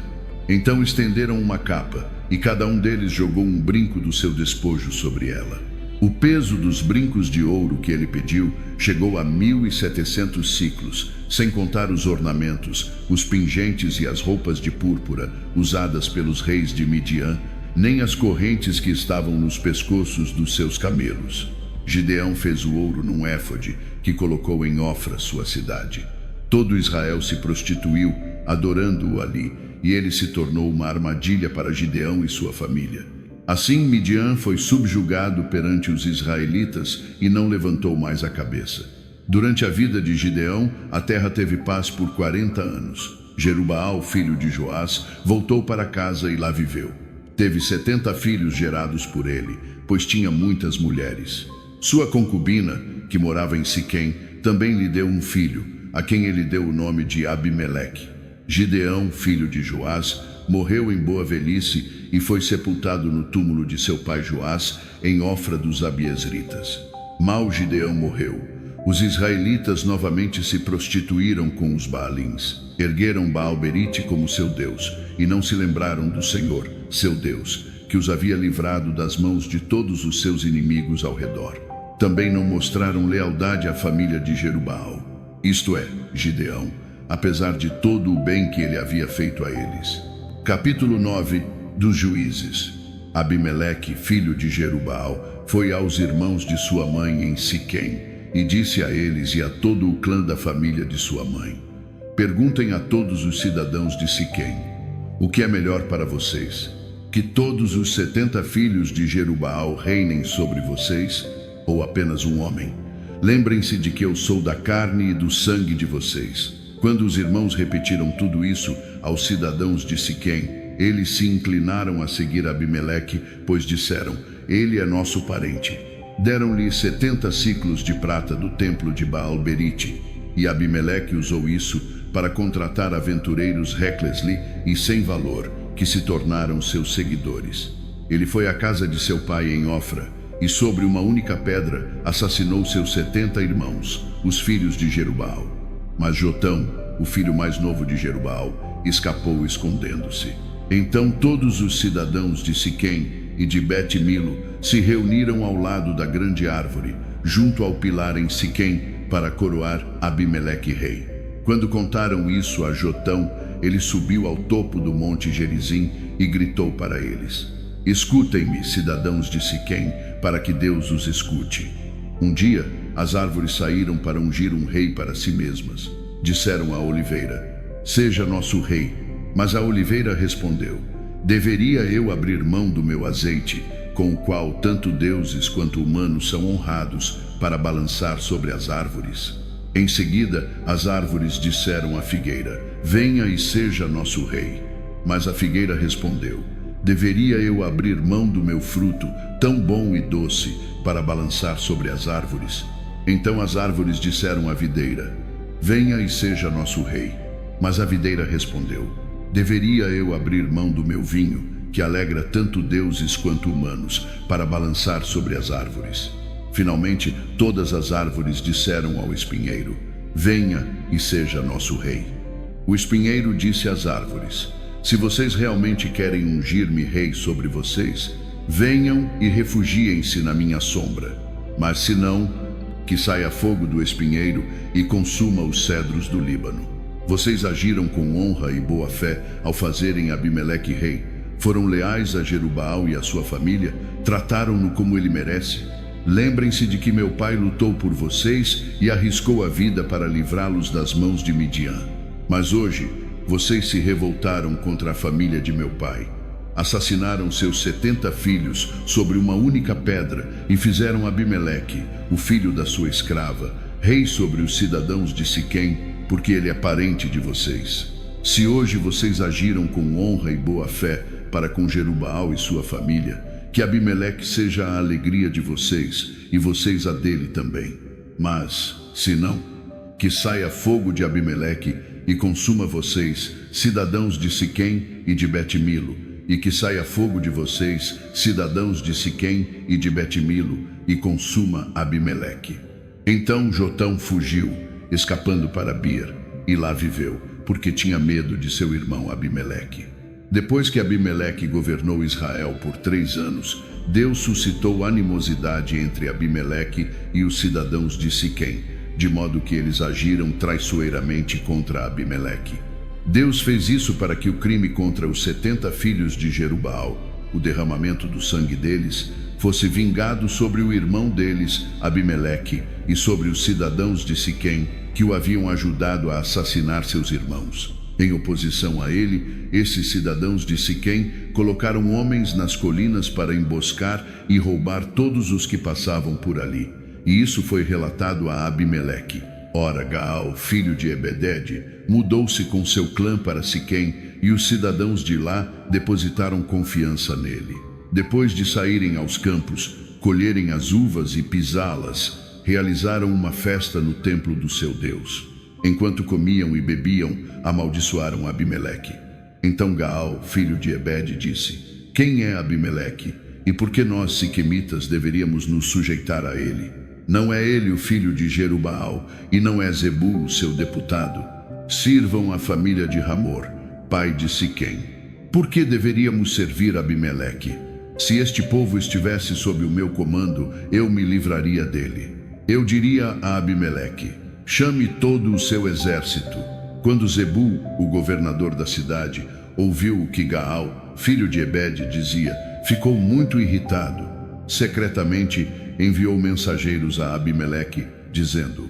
Speaker 1: Então estenderam uma capa, e cada um deles jogou um brinco do seu despojo sobre ela. O peso dos brincos de ouro que ele pediu chegou a 1.700 siclos, sem contar os ornamentos, os pingentes e as roupas de púrpura usadas pelos reis de Midian, nem as correntes que estavam nos pescoços dos seus camelos. Gideão fez o ouro num éfode que colocou em Ofra, sua cidade. Todo Israel se prostituiu, adorando-o ali, e ele se tornou uma armadilha para Gideão e sua família. Assim, Midian foi subjugado perante os israelitas e não levantou mais a cabeça. Durante a vida de Gideão, a terra teve paz por 40 anos. Jerubaal, filho de Joás, voltou para casa e lá viveu. Teve 70 filhos gerados por ele, pois tinha muitas mulheres. Sua concubina, que morava em Siquém, também lhe deu um filho, a quem ele deu o nome de Abimeleque. Gideão, filho de Joás, morreu em boa velhice e foi sepultado no túmulo de seu pai Joás, em Ofra dos Abiezritas. Mal Gideão morreu. Os israelitas novamente se prostituíram com os Baalins. Ergueram Baal-Berite como seu Deus e não se lembraram do Senhor, seu Deus, que os havia livrado das mãos de todos os seus inimigos ao redor. Também não mostraram lealdade à família de Jerubaal, isto é, Gideão, apesar de todo o bem que ele havia feito a eles. Capítulo 9 dos Juízes. Abimeleque, filho de Jerubaal, foi aos irmãos de sua mãe em Siquém e disse a eles e a todo o clã da família de sua mãe: perguntem a todos os cidadãos de Siquém: o que é melhor para vocês? Que todos os 70 filhos de Jerubaal reinem sobre vocês, ou apenas um homem? Lembrem-se de que eu sou da carne e do sangue de vocês. Quando os irmãos repetiram tudo isso aos cidadãos de Siquém, eles se inclinaram a seguir Abimeleque, pois disseram: ele é nosso parente. Deram-lhe 70 ciclos de prata do templo de Baal-Berite, e Abimeleque usou isso para contratar aventureiros recklessly e sem valor, que se tornaram seus seguidores. Ele foi à casa de seu pai em Ofra, e sobre uma única pedra assassinou seus 70 irmãos, os filhos de Jerubaal. Mas Jotão, o filho mais novo de Jerubaal, escapou escondendo-se. Então todos os cidadãos de Siquém e de Bet-Milo se reuniram ao lado da grande árvore, junto ao pilar em Siquém, para coroar Abimeleque rei. Quando contaram isso a Jotão, ele subiu ao topo do monte Gerizim e gritou para eles: escutem-me, cidadãos de Siquém, para que Deus os escute. Um dia, as árvores saíram para ungir um rei para si mesmas. Disseram à oliveira: seja nosso rei. Mas a oliveira respondeu: deveria eu abrir mão do meu azeite, com o qual tanto deuses quanto humanos são honrados, para balançar sobre as árvores? Em seguida, as árvores disseram à figueira: venha e seja nosso rei. Mas a figueira respondeu: deveria eu abrir mão do meu fruto, tão bom e doce, para balançar sobre as árvores? Então as árvores disseram à videira: venha e seja nosso rei. Mas a videira respondeu: deveria eu abrir mão do meu vinho, que alegra tanto deuses quanto humanos, para balançar sobre as árvores? Finalmente, todas as árvores disseram ao espinheiro: venha e seja nosso rei. O espinheiro disse às árvores: se vocês realmente querem ungir-me rei sobre vocês, venham e refugiem-se na minha sombra. Mas se não, que saia fogo do espinheiro e consuma os cedros do Líbano. Vocês agiram com honra e boa fé ao fazerem Abimeleque rei. Foram leais a Jerubaal e a sua família, trataram-no como ele merece. Lembrem-se de que meu pai lutou por vocês e arriscou a vida para livrá-los das mãos de Midian. Mas hoje, vocês se revoltaram contra a família de meu pai. Assassinaram seus 70 filhos sobre uma única pedra e fizeram Abimeleque, o filho da sua escrava, rei sobre os cidadãos de Siquém, porque ele é parente de vocês. Se hoje vocês agiram com honra e boa fé para com Jerubaal e sua família, que Abimeleque seja a alegria de vocês e vocês a dele também. Mas, se não, que saia fogo de Abimeleque e consuma vocês, cidadãos de Siquém e de Bet-Milo, e que saia fogo de vocês, cidadãos de Siquém e de Bet-Milo, e consuma Abimeleque. Então Jotão fugiu, escapando para Bir, e lá viveu, porque tinha medo de seu irmão Abimeleque. Depois que Abimeleque governou Israel por 3 anos, Deus suscitou animosidade entre Abimeleque e os cidadãos de Siquém, de modo que eles agiram traiçoeiramente contra Abimeleque. Deus fez isso para que o crime contra os 70 filhos de Jerubaal o derramamento do sangue deles, fosse vingado sobre o irmão deles, Abimeleque, e sobre os cidadãos de Siquém, que o haviam ajudado a assassinar seus irmãos. Em oposição a ele, esses cidadãos de Siquém colocaram homens nas colinas para emboscar e roubar todos os que passavam por ali. E isso foi relatado a Abimeleque. Ora, Gaal, filho de Ebedede, mudou-se com seu clã para Siquém, e os cidadãos de lá depositaram confiança nele. Depois de saírem aos campos, colherem as uvas e pisá-las, realizaram uma festa no templo do seu Deus. Enquanto comiam e bebiam, amaldiçoaram Abimeleque. Então Gaal, filho de Ebede, disse: Quem é Abimeleque? E por que nós, siquemitas, deveríamos nos sujeitar a ele? Não é ele o filho de Jerubaal, e não é Zebul, seu deputado. Sirvam a família de Ramor, pai de Siquém. Por que deveríamos servir Abimeleque? Se este povo estivesse sob o meu comando, eu me livraria dele. Eu diria a Abimeleque: chame todo o seu exército. Quando Zebul, o governador da cidade, ouviu o que Gaal, filho de Ebede, dizia, ficou muito irritado. Secretamente enviou mensageiros a Abimeleque, dizendo: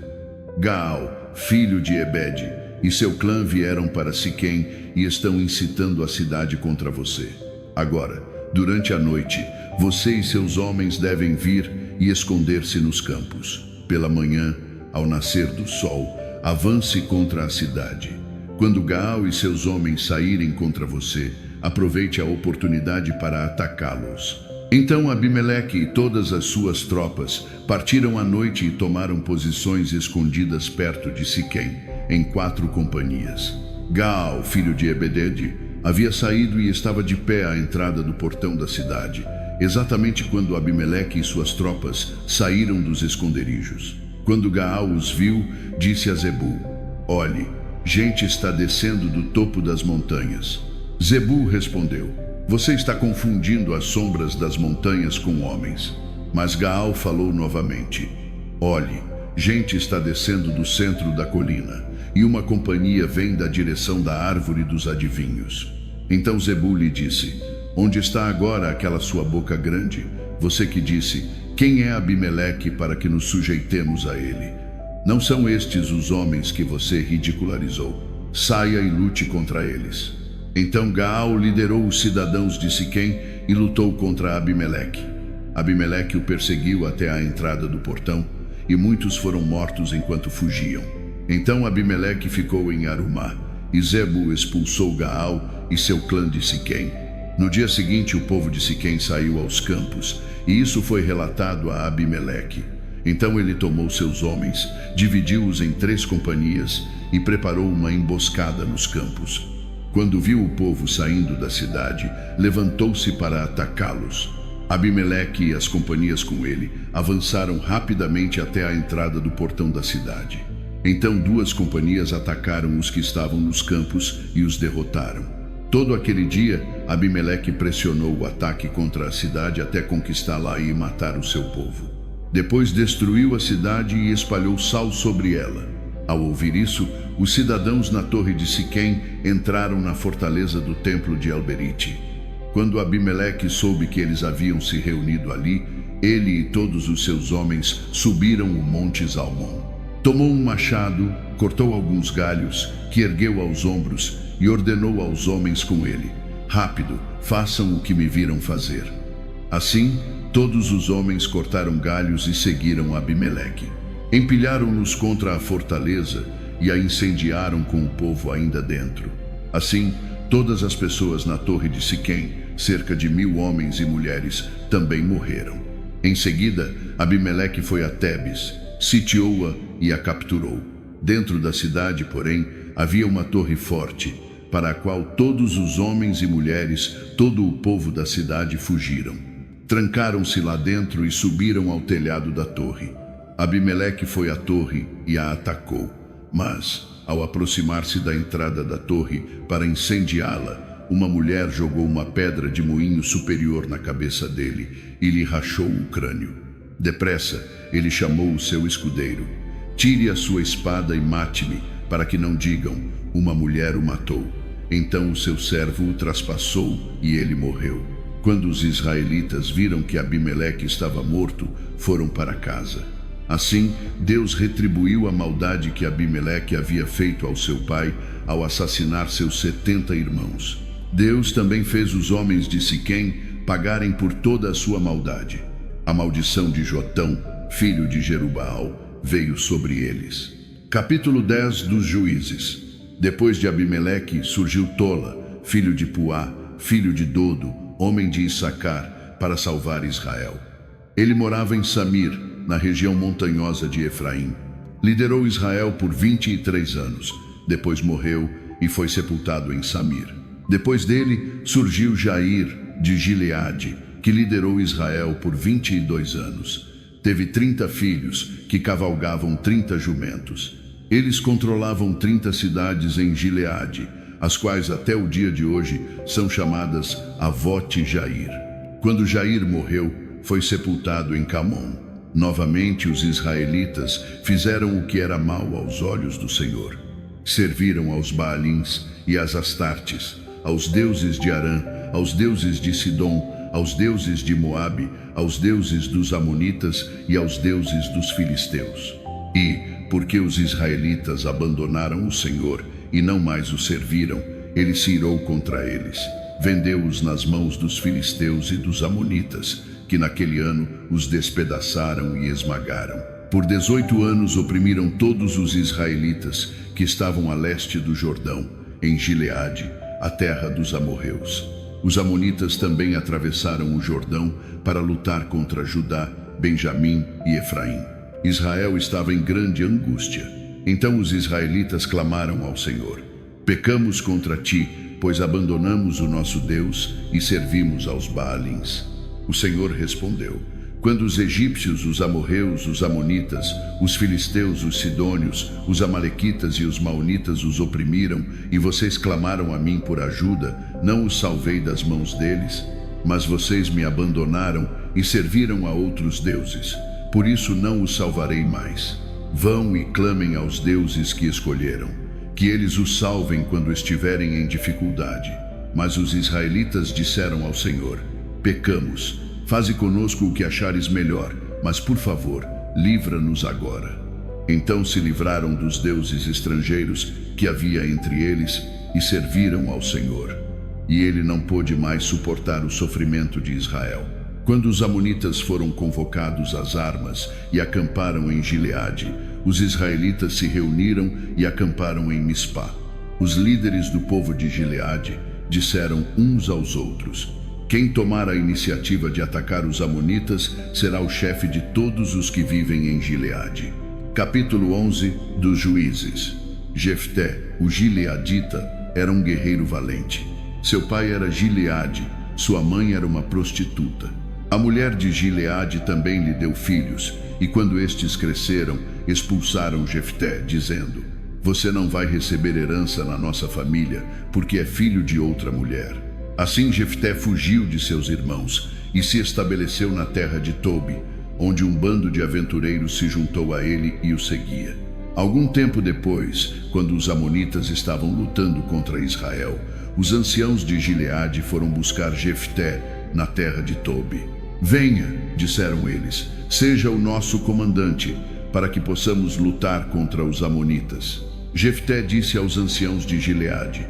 Speaker 1: Gaal, filho de Ebede, e seu clã vieram para Siquém e estão incitando a cidade contra você. Agora, durante a noite, você e seus homens devem vir e esconder-se nos campos. Pela manhã, ao nascer do sol, avance contra a cidade. Quando Gaal e seus homens saírem contra você, aproveite a oportunidade para atacá-los. Então Abimeleque e todas as suas tropas partiram à noite e tomaram posições escondidas perto de Siquém, em 4 companhias. Gaal, filho de Ebedede, havia saído e estava de pé à entrada do portão da cidade, exatamente quando Abimeleque e suas tropas saíram dos esconderijos. Quando Gaal os viu, disse a Zebul: Olhe, gente está descendo do topo das montanhas. Zebul respondeu: Você está confundindo as sombras das montanhas com homens. Mas Gaal falou novamente: Olhe, gente está descendo do centro da colina, e uma companhia vem da direção da árvore dos adivinhos. Então Zebul lhe disse: Onde está agora aquela sua boca grande? Você que disse: Quem é Abimeleque para que nos sujeitemos a ele? Não são estes os homens que você ridicularizou. Saia e lute contra eles. Então Gaal liderou os cidadãos de Siquém e lutou contra Abimeleque. Abimeleque o perseguiu até a entrada do portão, e muitos foram mortos enquanto fugiam. Então Abimeleque ficou em Arumá, e Zebul expulsou Gaal e seu clã de Siquém. No dia seguinte, o povo de Siquém saiu aos campos, e isso foi relatado a Abimeleque. Então ele tomou seus homens, dividiu-os em 3 companhias e preparou uma emboscada nos campos. Quando viu o povo saindo da cidade, levantou-se para atacá-los. Abimeleque e as companhias com ele avançaram rapidamente até a entrada do portão da cidade. Então 2 companhias atacaram os que estavam nos campos e os derrotaram. Todo aquele dia, Abimeleque pressionou o ataque contra a cidade até conquistá-la e matar o seu povo. Depois destruiu a cidade e espalhou sal sobre ela. Ao ouvir isso, os cidadãos na torre de Siquém entraram na fortaleza do templo de Alberite. Quando Abimeleque soube que eles haviam se reunido ali, ele e todos os seus homens subiram o monte Zalmon. Tomou um machado, cortou alguns galhos, que ergueu aos ombros, e ordenou aos homens com ele: Rápido, façam o que me viram fazer. Assim, todos os homens cortaram galhos e seguiram Abimeleque. Empilharam-nos contra a fortaleza e a incendiaram com o povo ainda dentro. Assim, todas as pessoas na torre de Siquém, cerca de 1000 homens e mulheres, também morreram. Em seguida, Abimeleque foi a Tebes, sitiou-a e a capturou. Dentro da cidade, porém, havia uma torre forte, para a qual todos os homens e mulheres, todo o povo da cidade fugiram. Trancaram-se lá dentro e subiram ao telhado da torre. Abimeleque foi à torre e a atacou, mas, ao aproximar-se da entrada da torre para incendiá-la, uma mulher jogou uma pedra de moinho superior na cabeça dele e lhe rachou o crânio. Depressa, ele chamou o seu escudeiro: Tire a sua espada e mate-me, para que não digam: uma mulher o matou. Então o seu servo o traspassou e ele morreu. Quando os israelitas viram que Abimeleque estava morto, foram para casa. Assim, Deus retribuiu a maldade que Abimeleque havia feito ao seu pai ao assassinar seus 70 irmãos. Deus também fez os homens de Siquém pagarem por toda a sua maldade. A maldição de Jotão, filho de Jerubaal, veio sobre eles. Capítulo 10 dos Juízes. Depois de Abimeleque surgiu Tola, filho de Puá, filho de Dodo, homem de Issacar, para salvar Israel. Ele morava em Samir, na região montanhosa de Efraim. Liderou Israel por 23 anos. Depois morreu e foi sepultado em Samir. Depois dele surgiu Jair, de Gileade, que liderou Israel por 22 anos. Teve 30 filhos, que cavalgavam 30 jumentos. Eles controlavam 30 cidades em Gileade, as quais até o dia de hoje são chamadas Avote Jair. Quando Jair morreu, foi sepultado em Camon. Novamente os israelitas fizeram o que era mal aos olhos do Senhor. Serviram aos Baalins e às Astartes, aos deuses de Arã, aos deuses de Sidom, aos deuses de Moabe, aos deuses dos Amonitas e aos deuses dos Filisteus. E, porque os israelitas abandonaram o Senhor e não mais o serviram, ele se irou contra eles. Vendeu-os nas mãos dos filisteus e dos amonitas, que naquele ano os despedaçaram e esmagaram. Por 18 anos oprimiram todos os israelitas que estavam a leste do Jordão, em Gileade, a terra dos amorreus. Os amonitas também atravessaram o Jordão para lutar contra Judá, Benjamim e Efraim. Israel estava em grande angústia. Então os israelitas clamaram ao Senhor: pecamos contra ti, pois abandonamos o nosso Deus e servimos aos Baalins. O Senhor respondeu: quando os egípcios, os amorreus, os amonitas, os filisteus, os sidônios, os amalequitas e os maonitas os oprimiram e vocês clamaram a mim por ajuda, não os salvei das mãos deles? Mas vocês me abandonaram e serviram a outros deuses. Por isso não os salvarei mais. Vão e clamem aos deuses que escolheram, que eles os salvem quando estiverem em dificuldade. Mas os israelitas disseram ao Senhor: pecamos, faze conosco o que achares melhor, mas por favor, livra-nos agora. Então se livraram dos deuses estrangeiros que havia entre eles e serviram ao Senhor. E ele não pôde mais suportar o sofrimento de Israel. Quando os amonitas foram convocados às armas e acamparam em Gileade, os israelitas se reuniram e acamparam em Mispá. Os líderes do povo de Gileade disseram uns aos outros: quem tomar a iniciativa de atacar os amonitas será o chefe de todos os que vivem em Gileade. Capítulo 11 dos Juízes. Jefté, o gileadita, era um guerreiro valente. Seu pai era Gileade, sua mãe era uma prostituta. A mulher de Gileade também lhe deu filhos, e quando estes cresceram, expulsaram Jefté, dizendo: você não vai receber herança na nossa família, porque é filho de outra mulher. Assim Jefté fugiu de seus irmãos e se estabeleceu na terra de Tobi, onde um bando de aventureiros se juntou a ele e o seguia. Algum tempo depois, quando os amonitas estavam lutando contra Israel, os anciãos de Gileade foram buscar Jefté na terra de Tobi. Venha, disseram eles, seja o nosso comandante, para que possamos lutar contra os amonitas. Jefté disse aos anciãos de Gileade: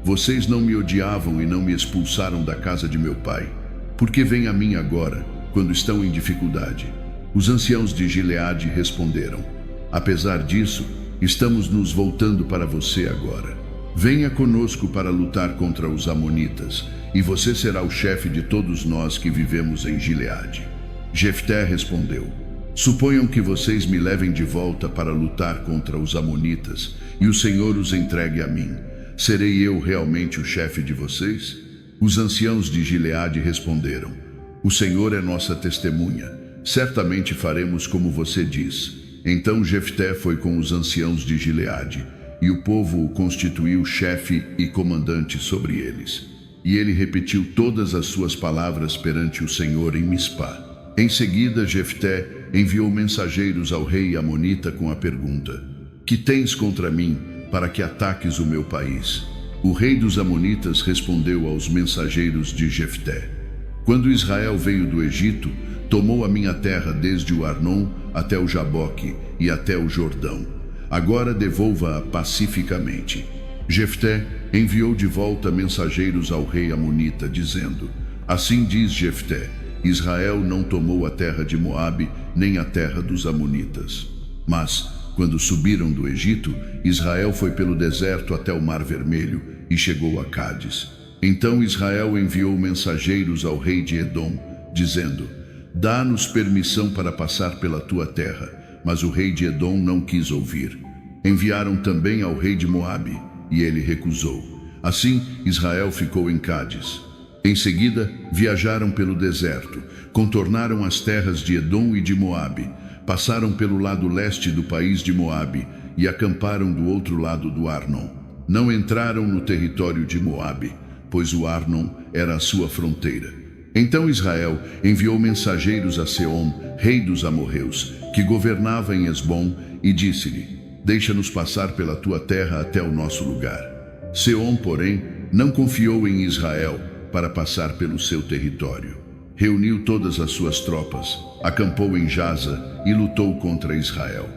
Speaker 1: vocês não me odiavam e não me expulsaram da casa de meu pai. Por que vêm a mim agora, quando estão em dificuldade? Os anciãos de Gileade responderam: apesar disso, estamos nos voltando para você agora. Venha conosco para lutar contra os amonitas, e você será o chefe de todos nós que vivemos em Gileade. Jefté respondeu: suponham que vocês me levem de volta para lutar contra os amonitas, e o Senhor os entregue a mim. Serei eu realmente o chefe de vocês? Os anciãos de Gileade responderam: o Senhor é nossa testemunha. Certamente faremos como você diz. Então Jefté foi com os anciãos de Gileade, e o povo o constituiu chefe e comandante sobre eles. E ele repetiu todas as suas palavras perante o Senhor em Mispá. Em seguida, Jefté enviou mensageiros ao rei amonita com a pergunta: que tens contra mim, para que ataques o meu país? O rei dos amonitas respondeu aos mensageiros de Jefté: Quando Israel veio do Egito, tomou a minha terra desde o Arnon até o Jaboque e até o Jordão. Agora devolva-a pacificamente. Jefté enviou de volta mensageiros ao rei amonita, dizendo: Assim diz Jefté: Israel não tomou a terra de Moabe, nem a terra dos amonitas. Mas, quando subiram do Egito, Israel foi pelo deserto até o Mar Vermelho e chegou a Cádiz. Então Israel enviou mensageiros ao rei de Edom, dizendo: Dá-nos permissão para passar pela tua terra. Mas o rei de Edom não quis ouvir. Enviaram também ao rei de Moabe, e ele recusou. Assim, Israel ficou em Cádiz. Em seguida, viajaram pelo deserto, contornaram as terras de Edom e de Moabe, passaram pelo lado leste do país de Moabe e acamparam do outro lado do Arnon. Não entraram no território de Moabe, pois o Arnon era a sua fronteira. Então Israel enviou mensageiros a Seom, rei dos amorreus, que governava em Esbom, e disse-lhe: Deixa-nos passar pela tua terra até o nosso lugar. Seom, porém, não confiou em Israel para passar pelo seu território. Reuniu todas as suas tropas, acampou em Jaza e lutou contra Israel.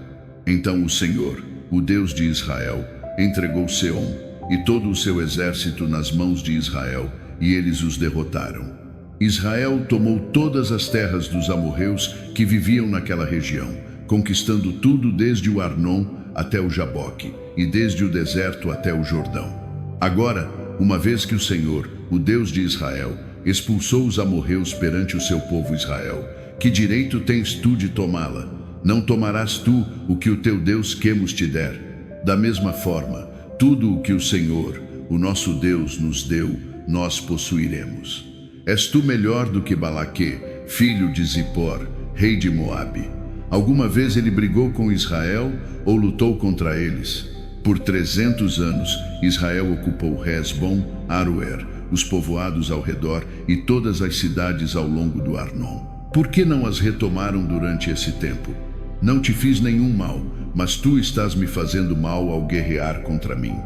Speaker 1: Então o Senhor, o Deus de Israel, entregou Seom e todo o seu exército nas mãos de Israel, e eles os derrotaram. Israel tomou todas as terras dos amorreus que viviam naquela região, conquistando tudo desde o Arnon até o Jaboque e desde o deserto até o Jordão. Agora, uma vez que o Senhor, o Deus de Israel, expulsou os amorreus perante o seu povo Israel, que direito tens tu de tomá-la? Não tomarás tu o que o teu Deus Quemos te der? Da mesma forma, tudo o que o Senhor, o nosso Deus, nos deu, nós possuiremos. És tu melhor do que Balaque, filho de Zippor, rei de Moabe? Alguma vez ele brigou com Israel ou lutou contra eles? Por 300 anos, Israel ocupou Hesbom, Aroer, os povoados ao redor e todas as cidades ao longo do Arnon. Por que não as retomaram durante esse tempo? Não te fiz nenhum mal, mas tu estás me fazendo mal ao guerrear contra mim.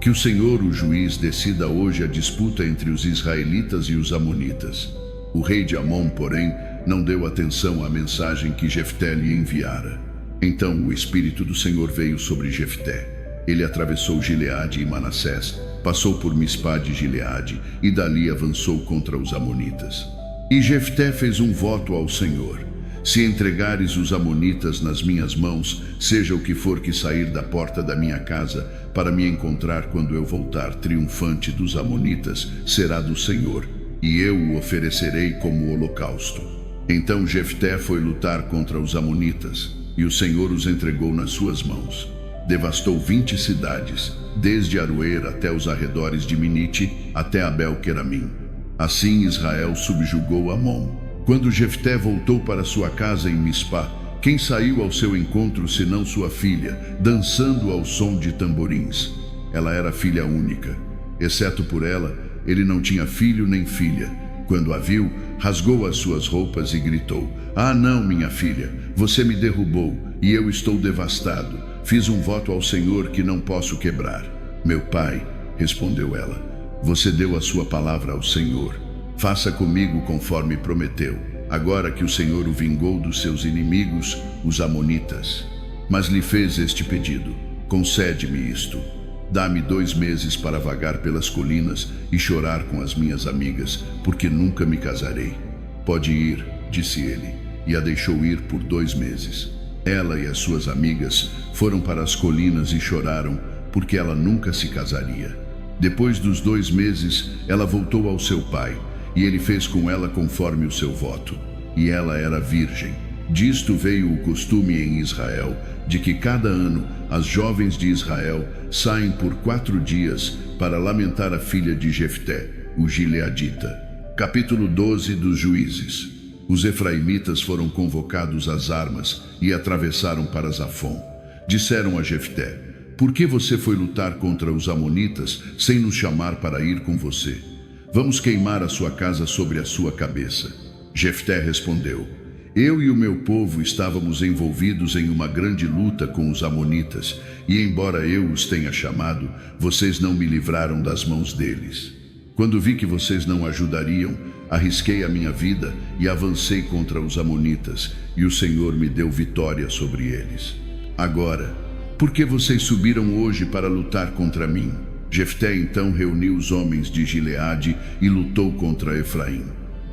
Speaker 1: Que o Senhor, o juiz, decida hoje a disputa entre os israelitas e os amonitas. O rei de Amon, porém, não deu atenção à mensagem que Jefté lhe enviara. Então o Espírito do Senhor veio sobre Jefté. Ele atravessou Gileade e Manassés, passou por Mispá de Gileade e dali avançou contra os amonitas. E Jefté fez um voto ao Senhor: Se entregares os amonitas nas minhas mãos, seja o que for que sair da porta da minha casa para me encontrar quando eu voltar triunfante dos amonitas, será do Senhor, e eu o oferecerei como holocausto. Então Jefté foi lutar contra os amonitas, e o Senhor os entregou nas suas mãos. Devastou 20 cidades, desde Aroer até os arredores de Minite, até Abel-Queramim. Assim Israel subjugou Amon. Quando Jefté voltou para sua casa em Mispá, quem saiu ao seu encontro senão sua filha, dançando ao som de tamborins? Ela era filha única. Exceto por ela, ele não tinha filho nem filha. Quando a viu, rasgou as suas roupas e gritou: Ah, não, minha filha, você me derrubou e eu estou devastado. Fiz um voto ao Senhor que não posso quebrar. Meu pai, respondeu ela, você deu a sua palavra ao Senhor. Faça comigo conforme prometeu, agora que o Senhor o vingou dos seus inimigos, os amonitas. Mas lhe fez este pedido: concede-me isto. Dá-me 2 meses para vagar pelas colinas e chorar com as minhas amigas, porque nunca me casarei. Pode ir, disse ele, e a deixou ir por 2 meses. Ela e as suas amigas foram para as colinas e choraram, porque ela nunca se casaria. Depois dos 2 meses, ela voltou ao seu pai, e ele fez com ela conforme o seu voto. E ela era virgem. Disto veio o costume em Israel, de que cada ano as jovens de Israel saem por 4 dias para lamentar a filha de Jefté, o gileadita. Capítulo 12 dos Juízes. Os efraimitas foram convocados às armas e atravessaram para Zafon. Disseram a Jefté: Por que você foi lutar contra os amonitas sem nos chamar para ir com você? Vamos queimar a sua casa sobre a sua cabeça. Jefté respondeu: Eu e o meu povo estávamos envolvidos em uma grande luta com os amonitas, e embora eu os tenha chamado, vocês não me livraram das mãos deles. Quando vi que vocês não ajudariam, arrisquei a minha vida e avancei contra os amonitas, e o Senhor me deu vitória sobre eles. Agora, por que vocês subiram hoje para lutar contra mim?" Jefté então reuniu os homens de Gileade e lutou contra Efraim.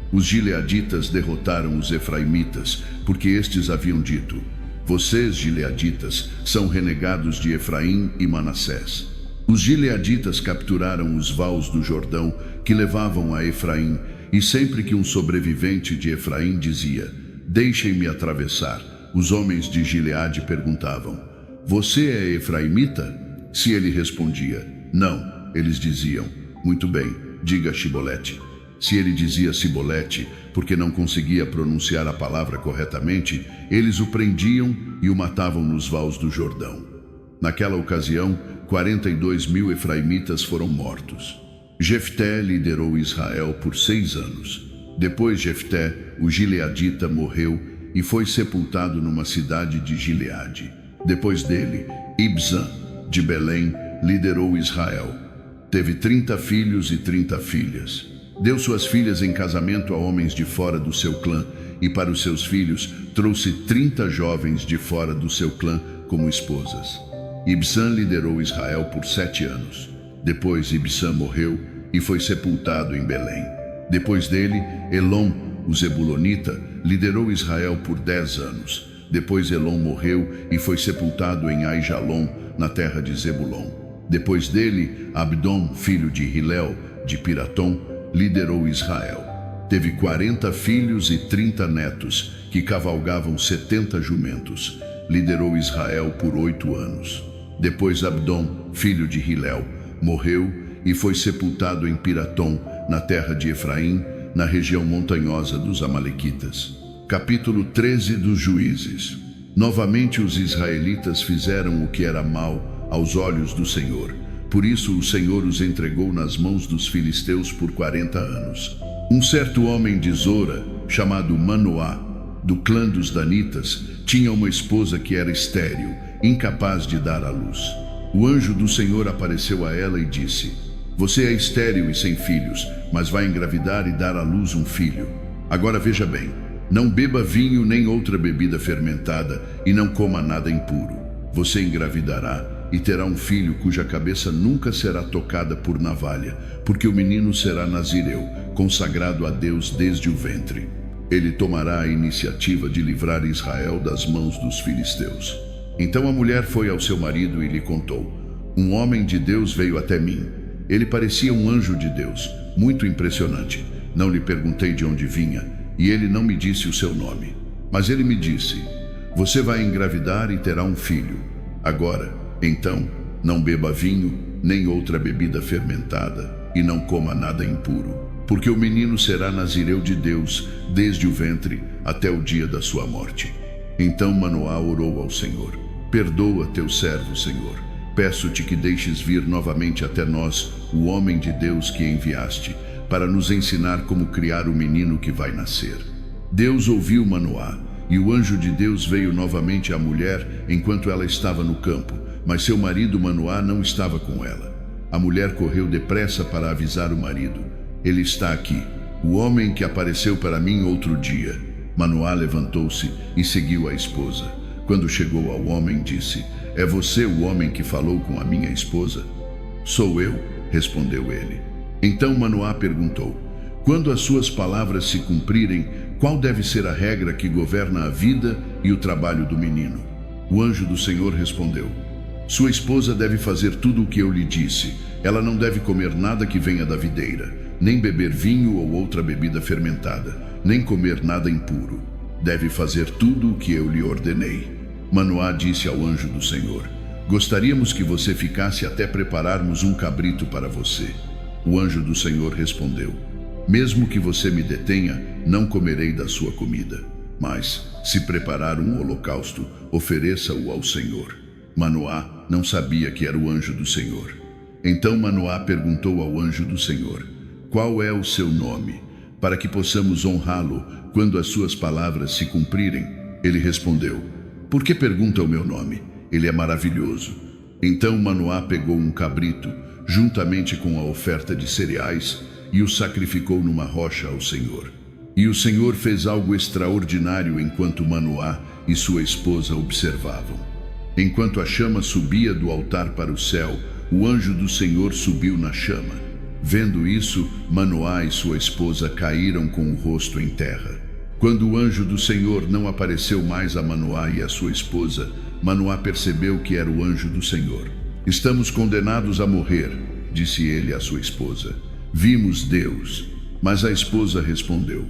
Speaker 1: Os gileaditas derrotaram os efraimitas, porque estes haviam dito: "Vocês, gileaditas, são renegados de Efraim e Manassés." Os gileaditas capturaram os vaus do Jordão que levavam a Efraim, e sempre que um sobrevivente de Efraim dizia: "Deixem-me atravessar", os homens de Gileade perguntavam: "Você é efraimita?" Se ele respondia: "Não", eles diziam: "Muito bem, diga Shibolete." Se ele dizia Sibolete, porque não conseguia pronunciar a palavra corretamente, eles o prendiam e o matavam nos vaus do Jordão. Naquela ocasião, 42.000 efraimitas foram mortos. Jefté liderou Israel por 6 anos. Depois Jefté, o gileadita, morreu e foi sepultado numa cidade de Gileade. Depois dele, Ibzan, de Belém, liderou Israel. Teve 30 filhos e 30 filhas. Deu suas filhas em casamento a homens de fora do seu clã, e para os seus filhos trouxe 30 jovens de fora do seu clã como esposas. Ibzan liderou Israel por 7 anos. Depois Ibzan morreu e foi sepultado em Belém. Depois dele, Elon, o Zebulonita, liderou Israel por 10 anos. Depois Elon morreu e foi sepultado em Aijalon, na terra de Zebulon. Depois dele, Abdom, filho de Hilel, de Piratom, liderou Israel. Teve 40 filhos e 30 netos, que cavalgavam 70 jumentos. Liderou Israel por 8 anos. Depois Abdom, filho de Hilel, morreu e foi sepultado em Piratom, na terra de Efraim, na região montanhosa dos Amalequitas. Capítulo 13 dos Juízes. Novamente os israelitas fizeram o que era mal aos olhos do Senhor. Por isso o Senhor os entregou nas mãos dos filisteus por 40 anos. Um certo homem de Zora, chamado Manoá, do clã dos Danitas, tinha uma esposa que era estéril, incapaz de dar à luz. O anjo do Senhor apareceu a ela e disse: "Você é estéril e sem filhos, mas vai engravidar e dar à luz um filho. Agora veja bem, não beba vinho nem outra bebida fermentada e não coma nada impuro. Você engravidará e terá um filho cuja cabeça nunca será tocada por navalha, porque o menino será nazireu, consagrado a Deus desde o ventre. Ele tomará a iniciativa de livrar Israel das mãos dos filisteus." Então a mulher foi ao seu marido e lhe contou: "Um homem de Deus veio até mim. Ele parecia um anjo de Deus, muito impressionante. Não lhe perguntei de onde vinha, e ele não me disse o seu nome. Mas ele me disse: você vai engravidar e terá um filho. Agora, então, não beba vinho, nem outra bebida fermentada, e não coma nada impuro, porque o menino será nazireu de Deus, desde o ventre até o dia da sua morte." Então Manoá orou ao Senhor: "Perdoa teu servo, Senhor. Peço-te que deixes vir novamente até nós o homem de Deus que enviaste, para nos ensinar como criar o menino que vai nascer." Deus ouviu Manoá, e o anjo de Deus veio novamente à mulher enquanto ela estava no campo, mas seu marido Manoá não estava com ela. A mulher correu depressa para avisar o marido: "Ele está aqui, o homem que apareceu para mim outro dia." Manoá levantou-se e seguiu a esposa. Quando chegou ao homem, disse: "É você o homem que falou com a minha esposa?" "Sou eu", respondeu ele. Então Manoá perguntou: "Quando as suas palavras se cumprirem, qual deve ser a regra que governa a vida e o trabalho do menino?" O anjo do Senhor respondeu: "Sua esposa deve fazer tudo o que eu lhe disse. Ela não deve comer nada que venha da videira, nem beber vinho ou outra bebida fermentada, nem comer nada impuro. Deve fazer tudo o que eu lhe ordenei." Manoá disse ao anjo do Senhor: "Gostaríamos que você ficasse até prepararmos um cabrito para você." O anjo do Senhor respondeu: "Mesmo que você me detenha, não comerei da sua comida. Mas, se preparar um holocausto, ofereça-o ao Senhor." Manoá não sabia que era o anjo do Senhor. Então Manoá perguntou ao anjo do Senhor: "Qual é o seu nome, para que possamos honrá-lo quando as suas palavras se cumprirem?" Ele respondeu: "Por que pergunta o meu nome? Ele é maravilhoso." Então Manoá pegou um cabrito, juntamente com a oferta de cereais, e o sacrificou numa rocha ao Senhor. E o Senhor fez algo extraordinário enquanto Manoá e sua esposa observavam. Enquanto a chama subia do altar para o céu, o anjo do Senhor subiu na chama. Vendo isso, Manoá e sua esposa caíram com o rosto em terra. Quando o anjo do Senhor não apareceu mais a Manoá e a sua esposa, Manoá percebeu que era o anjo do Senhor. Estamos condenados a morrer, disse ele à sua esposa. Vimos Deus. Mas a esposa respondeu: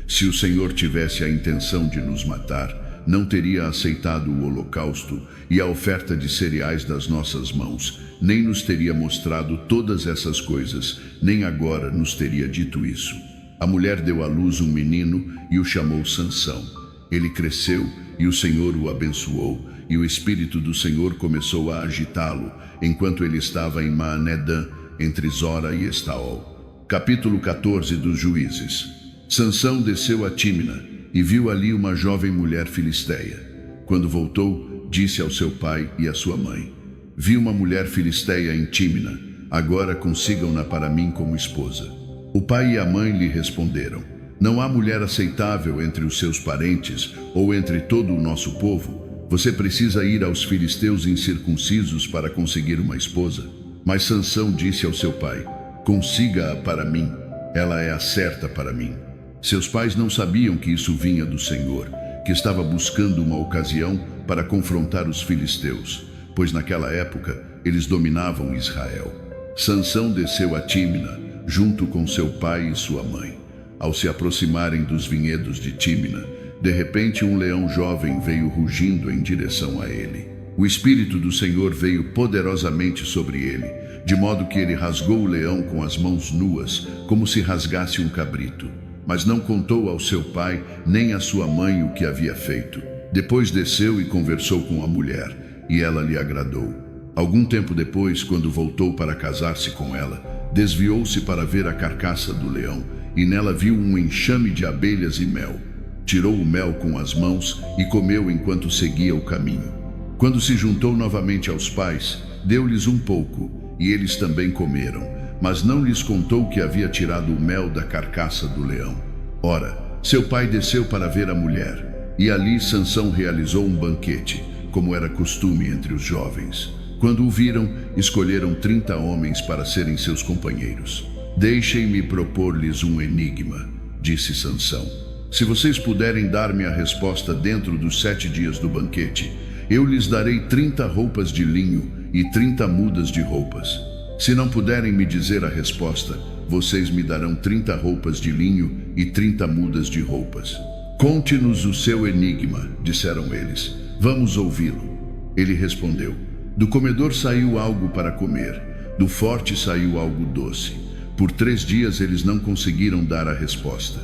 Speaker 1: se o Senhor tivesse a intenção de nos matar, não teria aceitado o holocausto e a oferta de cereais das nossas mãos, nem nos teria mostrado todas essas coisas, nem agora nos teria dito isso. A mulher deu à luz um menino e o chamou Sansão. Ele cresceu e o Senhor o abençoou, e o Espírito do Senhor começou a agitá-lo, enquanto ele estava em Maanedã, entre Zora e Estaol. Capítulo 14 dos Juízes. Sansão desceu a Tímina e viu ali uma jovem mulher filisteia. Quando voltou, disse ao seu pai e à sua mãe: vi uma mulher filisteia em Tímina, agora consigam-na para mim como esposa. O pai e a mãe lhe responderam: não há mulher aceitável entre os seus parentes ou entre todo o nosso povo. Você precisa ir aos filisteus incircuncisos para conseguir uma esposa. Mas Sansão disse ao seu pai: consiga-a para mim, ela é a certa para mim. Seus pais não sabiam que isso vinha do Senhor, que estava buscando uma ocasião para confrontar os filisteus, pois naquela época eles dominavam Israel. Sansão desceu a Tímina, junto com seu pai e sua mãe. Ao se aproximarem dos vinhedos de Tímina, de repente um leão jovem veio rugindo em direção a ele. O Espírito do Senhor veio poderosamente sobre ele, de modo que ele rasgou o leão com as mãos nuas, como se rasgasse um cabrito. Mas não contou ao seu pai nem à sua mãe o que havia feito. Depois desceu e conversou com a mulher, e ela lhe agradou. Algum tempo depois, quando voltou para casar-se com ela, desviou-se para ver a carcaça do leão, e nela viu um enxame de abelhas e mel. Tirou o mel com as mãos e comeu enquanto seguia o caminho. Quando se juntou novamente aos pais, deu-lhes um pouco, e eles também comeram, mas não lhes contou que havia tirado o mel da carcaça do leão. Ora, seu pai desceu para ver a mulher, e ali Sansão realizou um banquete, como era costume entre os jovens. Quando o viram, escolheram 30 homens para serem seus companheiros. Deixem-me propor-lhes um enigma, disse Sansão. Se vocês puderem dar-me a resposta dentro dos 7 dias do banquete, eu lhes darei 30 roupas de linho e 30 mudas de roupas. Se não puderem me dizer a resposta, vocês me darão 30 roupas de linho e 30 mudas de roupas. Conte-nos o seu enigma, disseram eles. Vamos ouvi-lo. Ele respondeu: do comedor saiu algo para comer, do forte saiu algo doce. Por 3 dias eles não conseguiram dar a resposta.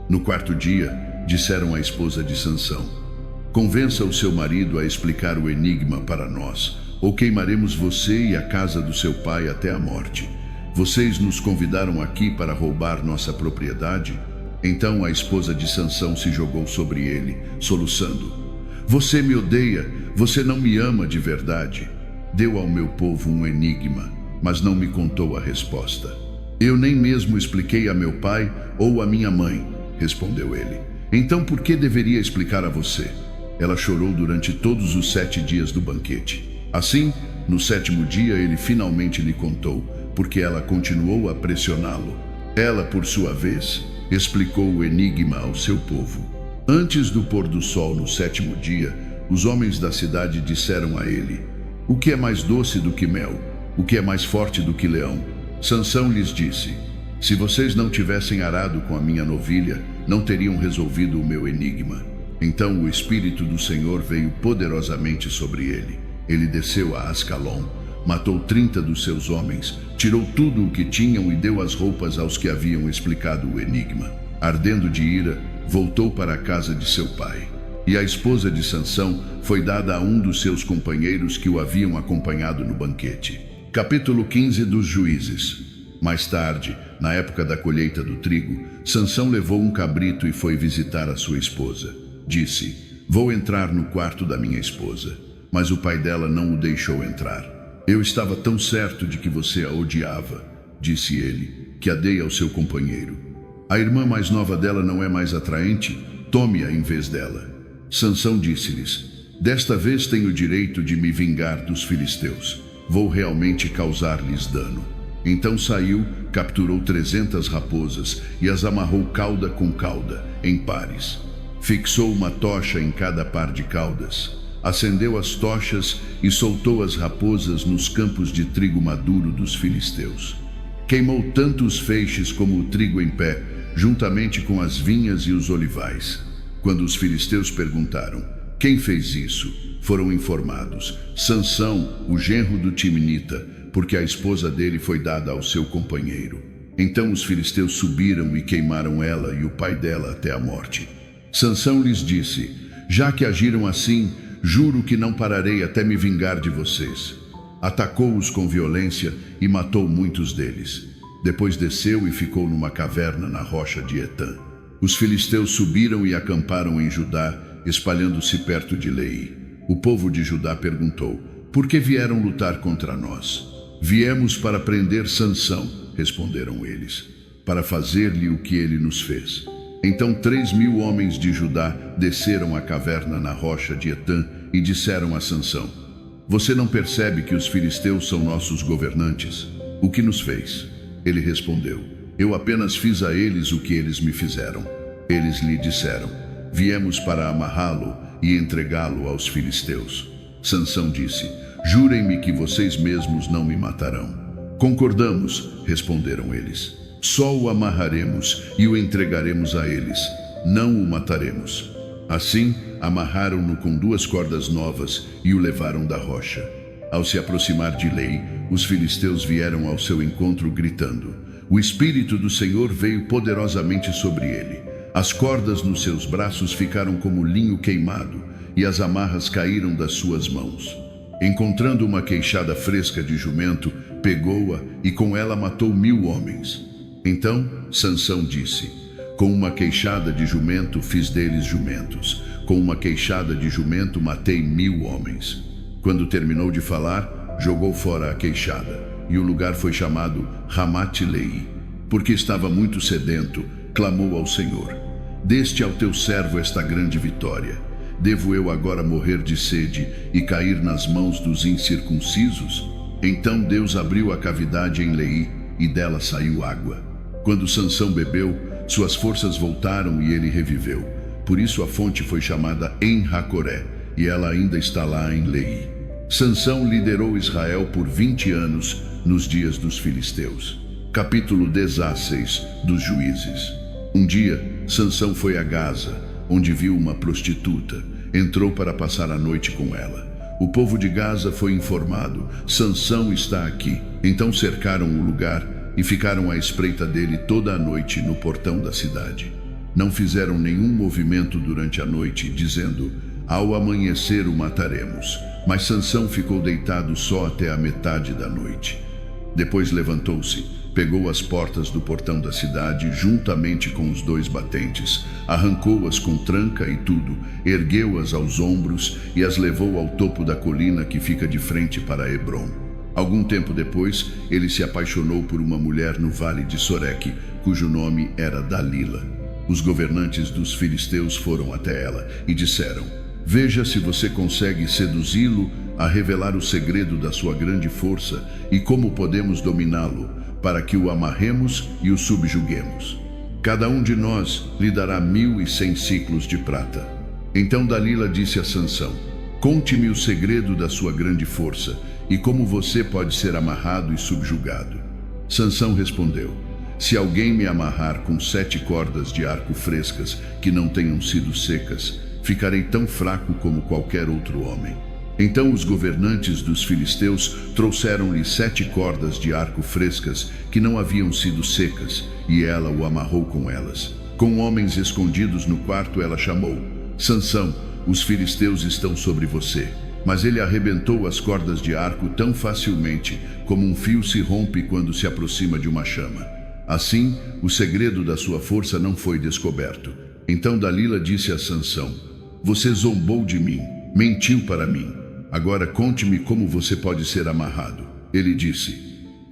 Speaker 1: No 4º dia, disseram à esposa de Sansão: convença o seu marido a explicar o enigma para nós, ou queimaremos você e a casa do seu pai até a morte. Vocês nos convidaram aqui para roubar nossa propriedade? Então a esposa de Sansão se jogou sobre ele, soluçando: você me odeia, você não me ama de verdade. Deu ao meu povo um enigma, mas não me contou a resposta. Eu nem mesmo expliquei a meu pai ou a minha mãe, respondeu ele. Então por que deveria explicar a você? Ela chorou durante todos os 7 dias do banquete. Assim, no 7º dia ele finalmente lhe contou, porque ela continuou a pressioná-lo. Ela, por sua vez, explicou o enigma ao seu povo. Antes do pôr do sol no 7º dia, os homens da cidade disseram a ele: o que é mais doce do que mel? O que é mais forte do que leão? Sansão lhes disse: se vocês não tivessem arado com a minha novilha, não teriam resolvido o meu enigma. Então o Espírito do Senhor veio poderosamente sobre ele. Ele desceu a Ascalon, matou 30 dos seus homens, tirou tudo o que tinham e deu as roupas aos que haviam explicado o enigma. Ardendo de ira, voltou para a casa de seu pai. E a esposa de Sansão foi dada a um dos seus companheiros que o haviam acompanhado no banquete. Capítulo 15 dos Juízes. Mais tarde, na época da colheita do trigo, Sansão levou um cabrito e foi visitar a sua esposa. Disse: vou entrar no quarto da minha esposa. Mas o pai dela não o deixou entrar. Eu estava tão certo de que você a odiava, disse ele. que a dê ao seu companheiro. A irmã mais nova dela não é mais atraente? Tome-a em vez dela. Sansão disse-lhes: desta vez tenho o direito de me vingar dos filisteus. Vou realmente causar-lhes dano. Então saiu, capturou 300 raposas e as amarrou cauda com cauda, em pares. Fixou uma tocha em cada par de caudas. Acendeu as tochas e soltou as raposas nos campos de trigo maduro dos filisteus. Queimou tanto os feixes como o trigo em pé, juntamente com as vinhas e os olivais. Quando os filisteus perguntaram: quem fez isso? Foram informados: Sansão, o genro do Timnita, porque a esposa dele foi dada ao seu companheiro. Então os filisteus subiram e queimaram ela e o pai dela até a morte. Sansão lhes disse: já que agiram assim, juro que não pararei até me vingar de vocês. Atacou-os com violência e matou muitos deles. Depois desceu e ficou numa caverna na rocha de Etã. Os filisteus subiram e acamparam em Judá, espalhando-se perto de Lei. O povo de Judá perguntou: por que vieram lutar contra nós? Viemos para prender Sansão, responderam eles, para fazer-lhe o que ele nos fez. Então 3.000 homens de Judá desceram à caverna na rocha de Etã e disseram a Sansão: você não percebe que os filisteus são nossos governantes? O que nos fez? Ele respondeu: eu apenas fiz a eles o que eles me fizeram. Eles lhe disseram: viemos para amarrá-lo e entregá-lo aos filisteus. Sansão disse: jurem-me que vocês mesmos não me matarão. Concordamos, responderam eles. Só o amarraremos e o entregaremos a eles. Não o mataremos. Assim, amarraram-no com 2 cordas novas e o levaram da rocha. Ao se aproximar de Lei, os filisteus vieram ao seu encontro gritando. O Espírito do Senhor veio poderosamente sobre ele. As cordas nos seus braços ficaram como linho queimado e as amarras caíram das suas mãos. Encontrando uma queixada fresca de jumento, pegou-a e com ela matou 1000 homens. Então Sansão disse: com uma queixada de jumento fiz deles jumentos. Com uma queixada de jumento matei 1000 homens. Quando terminou de falar, jogou fora a queixada, e o lugar foi chamado Ramat-Lei. Porque estava muito sedento, clamou ao Senhor: deste ao teu servo esta grande vitória. Devo eu agora morrer de sede e cair nas mãos dos incircuncisos? Então Deus abriu a cavidade em Lei, e dela saiu água. Quando Sansão bebeu, suas forças voltaram e ele reviveu. Por isso a fonte foi chamada En-Hacoré, e ela ainda está lá em Lei. Sansão liderou Israel por 20 anos nos dias dos filisteus. Capítulo 16 dos Juízes. Um dia, Sansão foi a Gaza, onde viu uma prostituta. Entrou para passar a noite com ela. O povo de Gaza foi informado: Sansão está aqui. Então cercaram o lugar e ficaram à espreita dele toda a noite no portão da cidade. Não fizeram nenhum movimento durante a noite, dizendo: ao amanhecer o mataremos. Mas Sansão ficou deitado só até a metade da noite. Depois levantou-se, pegou as portas do portão da cidade juntamente com os 2 batentes, arrancou-as com tranca e tudo, ergueu-as aos ombros e as levou ao topo da colina que fica de frente para Hebrom. Algum tempo depois, ele se apaixonou por uma mulher no vale de Soreque, cujo nome era Dalila. Os governantes dos filisteus foram até ela e disseram: veja se você consegue seduzi-lo a revelar o segredo da sua grande força e como podemos dominá-lo, para que o amarremos e o subjuguemos. Cada um de nós lhe dará 1.100 ciclos de prata. Então Dalila disse a Sansão: conte-me o segredo da sua grande força e como você pode ser amarrado e subjugado. Sansão respondeu: se alguém me amarrar com 7 cordas de arco frescas que não tenham sido secas, ficarei tão fraco como qualquer outro homem. Então os governantes dos filisteus trouxeram-lhe 7 cordas de arco frescas que não haviam sido secas, e ela o amarrou com elas. Com homens escondidos no quarto, ela chamou: Sansão, os filisteus estão sobre você. Mas ele arrebentou as cordas de arco tão facilmente como um fio se rompe quando se aproxima de uma chama. Assim, o segredo da sua força não foi descoberto. Então Dalila disse a Sansão: você zombou de mim, mentiu para mim. Agora conte-me como você pode ser amarrado. Ele disse: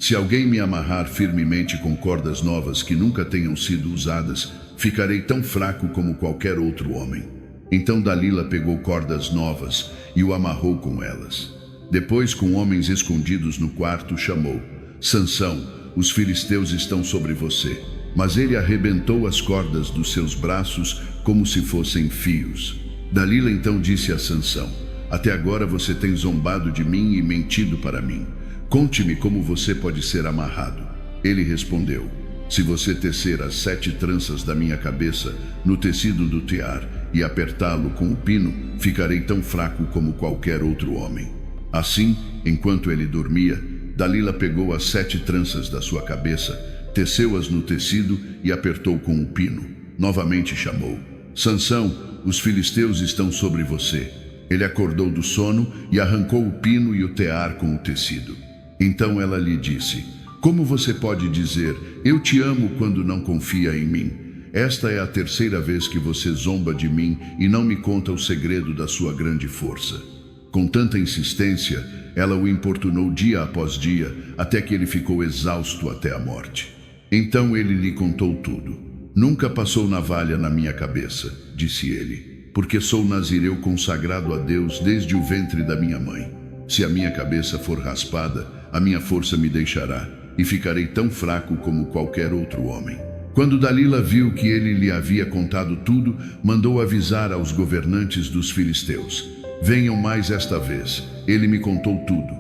Speaker 1: Se alguém me amarrar firmemente com cordas novas que nunca tenham sido usadas, ficarei tão fraco como qualquer outro homem. Então Dalila pegou cordas novas e o amarrou com elas. Depois, com homens escondidos no quarto, chamou: Sansão, os filisteus estão sobre você. Mas ele arrebentou as cordas dos seus braços como se fossem fios. Dalila então disse a Sansão: Até agora você tem zombado de mim e mentido para mim. Conte-me como você pode ser amarrado. Ele respondeu: Se você tecer as 7 tranças da minha cabeça no tecido do tear e apertá-lo com o pino, ficarei tão fraco como qualquer outro homem. Assim, enquanto ele dormia, Dalila pegou as 7 tranças da sua cabeça, teceu-as no tecido e apertou com o pino. Novamente chamou: Sansão, os filisteus estão sobre você. Ele acordou do sono e arrancou o pino e o tear com o tecido. Então ela lhe disse: Como você pode dizer, eu te amo, quando não confia em mim? Esta é a 3ª vez que você zomba de mim e não me conta o segredo da sua grande força. Com tanta insistência, ela o importunou dia após dia, até que ele ficou exausto até a morte. Então ele lhe contou tudo. Nunca passou navalha na minha cabeça, disse ele, porque sou nazireu consagrado a Deus desde o ventre da minha mãe. Se a minha cabeça for raspada, a minha força me deixará, e ficarei tão fraco como qualquer outro homem. Quando Dalila viu que ele lhe havia contado tudo, mandou avisar aos governantes dos filisteus: Venham mais esta vez, ele me contou tudo.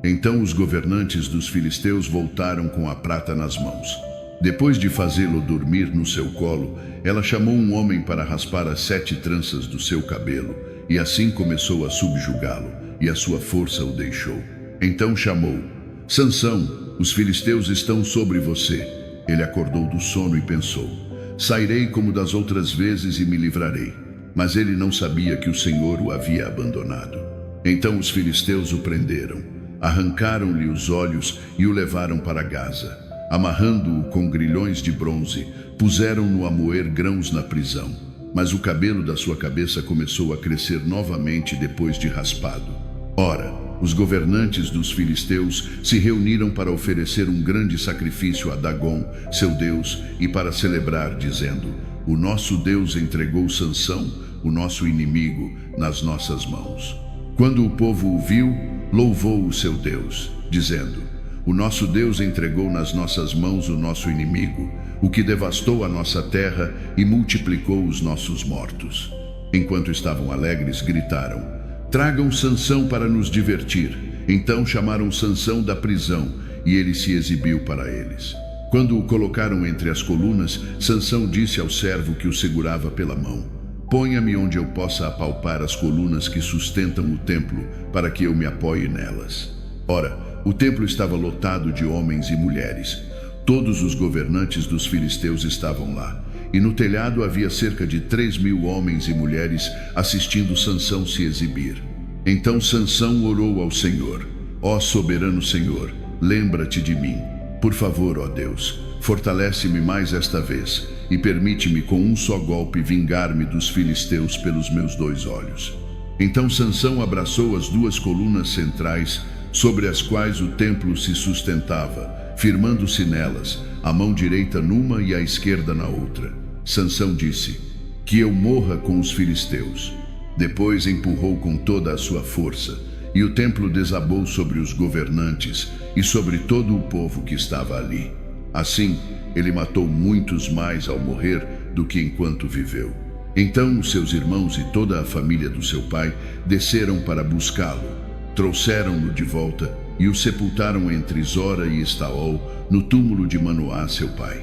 Speaker 1: Então os governantes dos filisteus voltaram com a prata nas mãos. Depois de fazê-lo dormir no seu colo, ela chamou um homem para raspar as 7 tranças do seu cabelo, e assim começou a subjugá-lo, e a sua força o deixou. Então chamou: Sansão, os filisteus estão sobre você. Ele acordou do sono e pensou: Sairei como das outras vezes e me livrarei. Mas ele não sabia que o Senhor o havia abandonado. Então os filisteus o prenderam, arrancaram-lhe os olhos e o levaram para Gaza. Amarrando-o com grilhões de bronze, puseram-no a moer grãos na prisão. Mas o cabelo da sua cabeça começou a crescer novamente depois de raspado. Ora, os governantes dos filisteus se reuniram para oferecer um grande sacrifício a Dagom, seu deus, e para celebrar, dizendo: O nosso Deus entregou Sansão, o nosso inimigo, nas nossas mãos. Quando o povo o viu, louvou o seu Deus, dizendo: O nosso Deus entregou nas nossas mãos o nosso inimigo, o que devastou a nossa terra e multiplicou os nossos mortos. Enquanto estavam alegres, gritaram: Tragam Sansão para nos divertir. Então chamaram Sansão da prisão, e ele se exibiu para eles. Quando o colocaram entre as colunas, Sansão disse ao servo que o segurava pela mão: Ponha-me onde eu possa apalpar as colunas que sustentam o templo, para que eu me apoie nelas. Ora, o templo estava lotado de homens e mulheres. Todos os governantes dos filisteus estavam lá, e no telhado havia cerca de 3.000 homens e mulheres assistindo Sansão se exibir. Então Sansão orou ao Senhor: Ó soberano Senhor, lembra-te de mim. Por favor, ó Deus, fortalece-me mais esta vez, e permite-me com um só golpe vingar-me dos filisteus pelos meus 2 olhos. Então Sansão abraçou as 2 colunas centrais, sobre as quais o templo se sustentava, firmando-se nelas, a mão direita numa e a esquerda na outra. Sansão disse: Que eu morra com os filisteus. Depois empurrou com toda a sua força, e o templo desabou sobre os governantes e sobre todo o povo que estava ali. Assim, ele matou muitos mais ao morrer do que enquanto viveu. Então os seus irmãos e toda a família do seu pai desceram para buscá-lo. Trouxeram-no de volta e o sepultaram entre Zora e Estaol, no túmulo de Manoá, seu pai.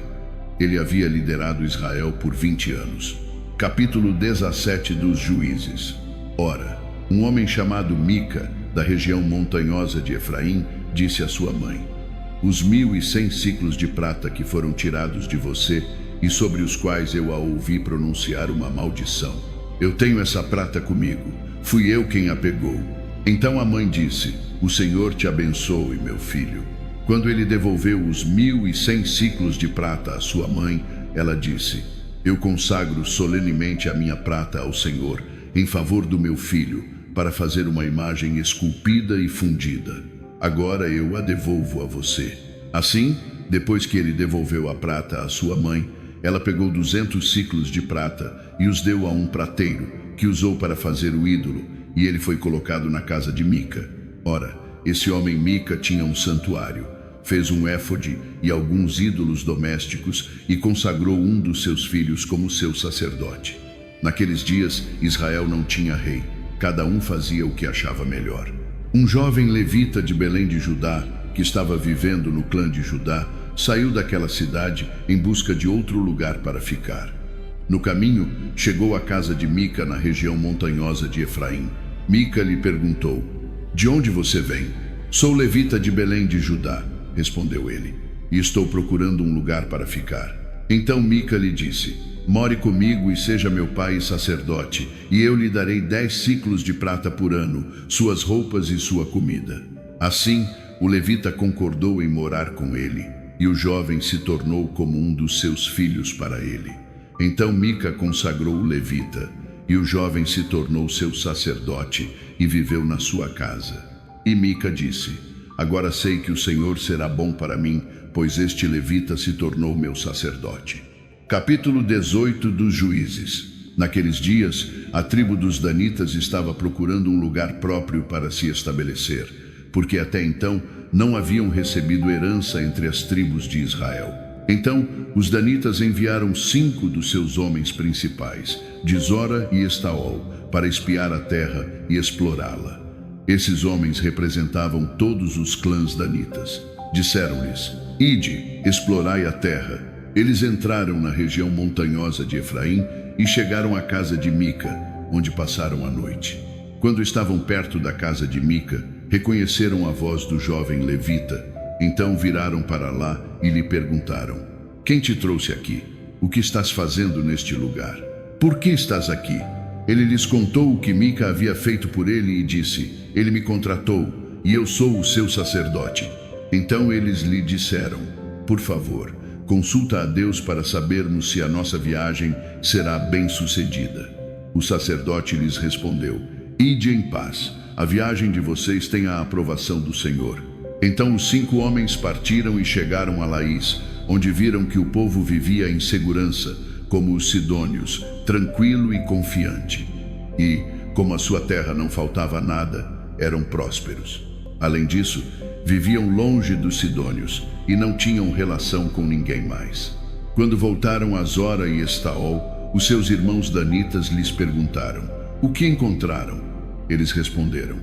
Speaker 1: Ele havia liderado Israel por 20 anos. Capítulo 17 dos Juízes. Ora, um homem chamado Mica, da região montanhosa de Efraim, disse à sua mãe: Os 1.100 ciclos de prata que foram tirados de você e sobre os quais eu a ouvi pronunciar uma maldição. Eu tenho essa prata comigo, fui eu quem a pegou. Então a mãe disse: O Senhor te abençoe, meu filho. Quando ele devolveu os 1.100 ciclos de prata à sua mãe, ela disse: Eu consagro solenemente a minha prata ao Senhor, em favor do meu filho, para fazer uma imagem esculpida e fundida. Agora eu a devolvo a você. Assim, depois que ele devolveu a prata à sua mãe, ela pegou 200 siclos de prata e os deu a um prateiro, que usou para fazer o ídolo, e ele foi colocado na casa de Mica. Ora, esse homem Mica tinha um santuário, fez um éfode e alguns ídolos domésticos e consagrou um dos seus filhos como seu sacerdote. Naqueles dias, Israel não tinha rei, cada um fazia o que achava melhor. Um jovem levita de Belém de Judá, que estava vivendo no clã de Judá, saiu daquela cidade em busca de outro lugar para ficar. No caminho, chegou à casa de Mica na região montanhosa de Efraim. Mica lhe perguntou: "De onde você vem?" "Sou levita de Belém de Judá", respondeu ele, "e estou procurando um lugar para ficar." Então Mica lhe disse: "More comigo e seja meu pai e sacerdote, e eu lhe darei 10 ciclos de prata por ano, suas roupas e sua comida." Assim, o levita concordou em morar com ele, e o jovem se tornou como um dos seus filhos para ele. Então Mica consagrou o levita, e o jovem se tornou seu sacerdote e viveu na sua casa. E Mica disse: "Agora sei que o Senhor será bom para mim, pois este levita se tornou meu sacerdote." Capítulo 18 dos Juízes. Naqueles dias, a tribo dos Danitas estava procurando um lugar próprio para se estabelecer, porque até então não haviam recebido herança entre as tribos de Israel. Então, os Danitas enviaram 5 dos seus homens principais, de Zora e Estaol, para espiar a terra e explorá-la. Esses homens representavam todos os clãs danitas. Disseram-lhes: "Ide, explorai a terra." Eles entraram na região montanhosa de Efraim e chegaram à casa de Mica, onde passaram a noite. Quando estavam perto da casa de Mica, reconheceram a voz do jovem levita. Então viraram para lá e lhe perguntaram: "Quem te trouxe aqui? O que estás fazendo neste lugar? Por que estás aqui?" Ele lhes contou o que Mica havia feito por ele e disse: "Ele me contratou e eu sou o seu sacerdote." Então eles lhe disseram: "Por favor, consulta a Deus para sabermos se a nossa viagem será bem-sucedida." O sacerdote lhes respondeu: "Ide em paz. A viagem de vocês tem a aprovação do Senhor." Então os 5 homens partiram e chegaram a Laís, onde viram que o povo vivia em segurança, como os sidônios, tranquilo e confiante. E, como a sua terra não faltava nada, eram prósperos. Além disso, viviam longe dos sidônios e não tinham relação com ninguém mais. Quando voltaram a Zora e Estaol, os seus irmãos danitas lhes perguntaram: "O que encontraram?" Eles responderam: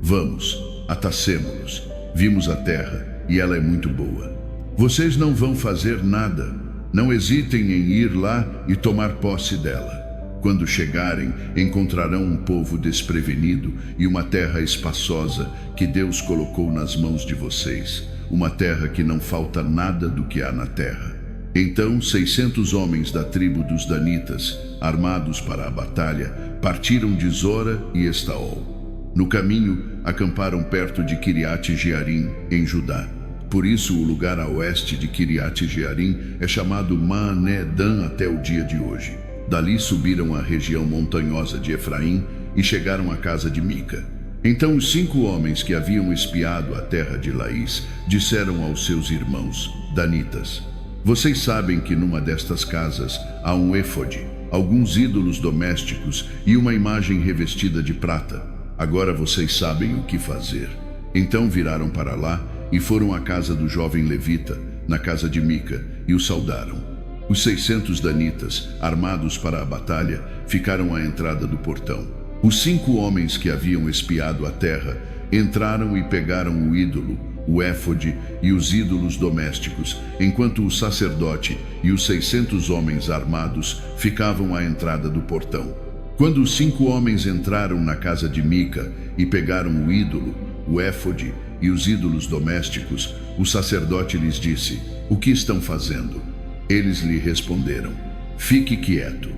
Speaker 1: "Vamos, atacemo-los. Vimos a terra e ela é muito boa. Vocês não vão fazer nada. Não hesitem em ir lá e tomar posse dela. Quando chegarem, encontrarão um povo desprevenido e uma terra espaçosa que Deus colocou nas mãos de vocês, uma terra que não falta nada do que há na terra." Então 600 homens da tribo dos Danitas, armados para a batalha, partiram de Zora e Estaol. No caminho, acamparam perto de Kiriat-Jearim, em Judá. Por isso, o lugar a oeste de Kiriat-Jearim é chamado Maané-Dan até o dia de hoje. Dali subiram à região montanhosa de Efraim e chegaram à casa de Mica. Então os 5 homens que haviam espiado a terra de Laís disseram aos seus irmãos danitas: "Vocês sabem que numa destas casas há um éfode, alguns ídolos domésticos e uma imagem revestida de prata. Agora vocês sabem o que fazer." Então viraram para lá e foram à casa do jovem levita, na casa de Mica, e o saudaram. Os 600 danitas, armados para a batalha, ficaram à entrada do portão. Os 5 homens que haviam espiado a terra entraram e pegaram o ídolo, o éfode e os ídolos domésticos, enquanto o sacerdote e os 600 homens armados ficavam à entrada do portão. Quando os 5 homens entraram na casa de Mica e pegaram o ídolo, o éfode e os ídolos domésticos, o sacerdote lhes disse: "O que estão fazendo?" Eles lhe responderam: "Fique quieto,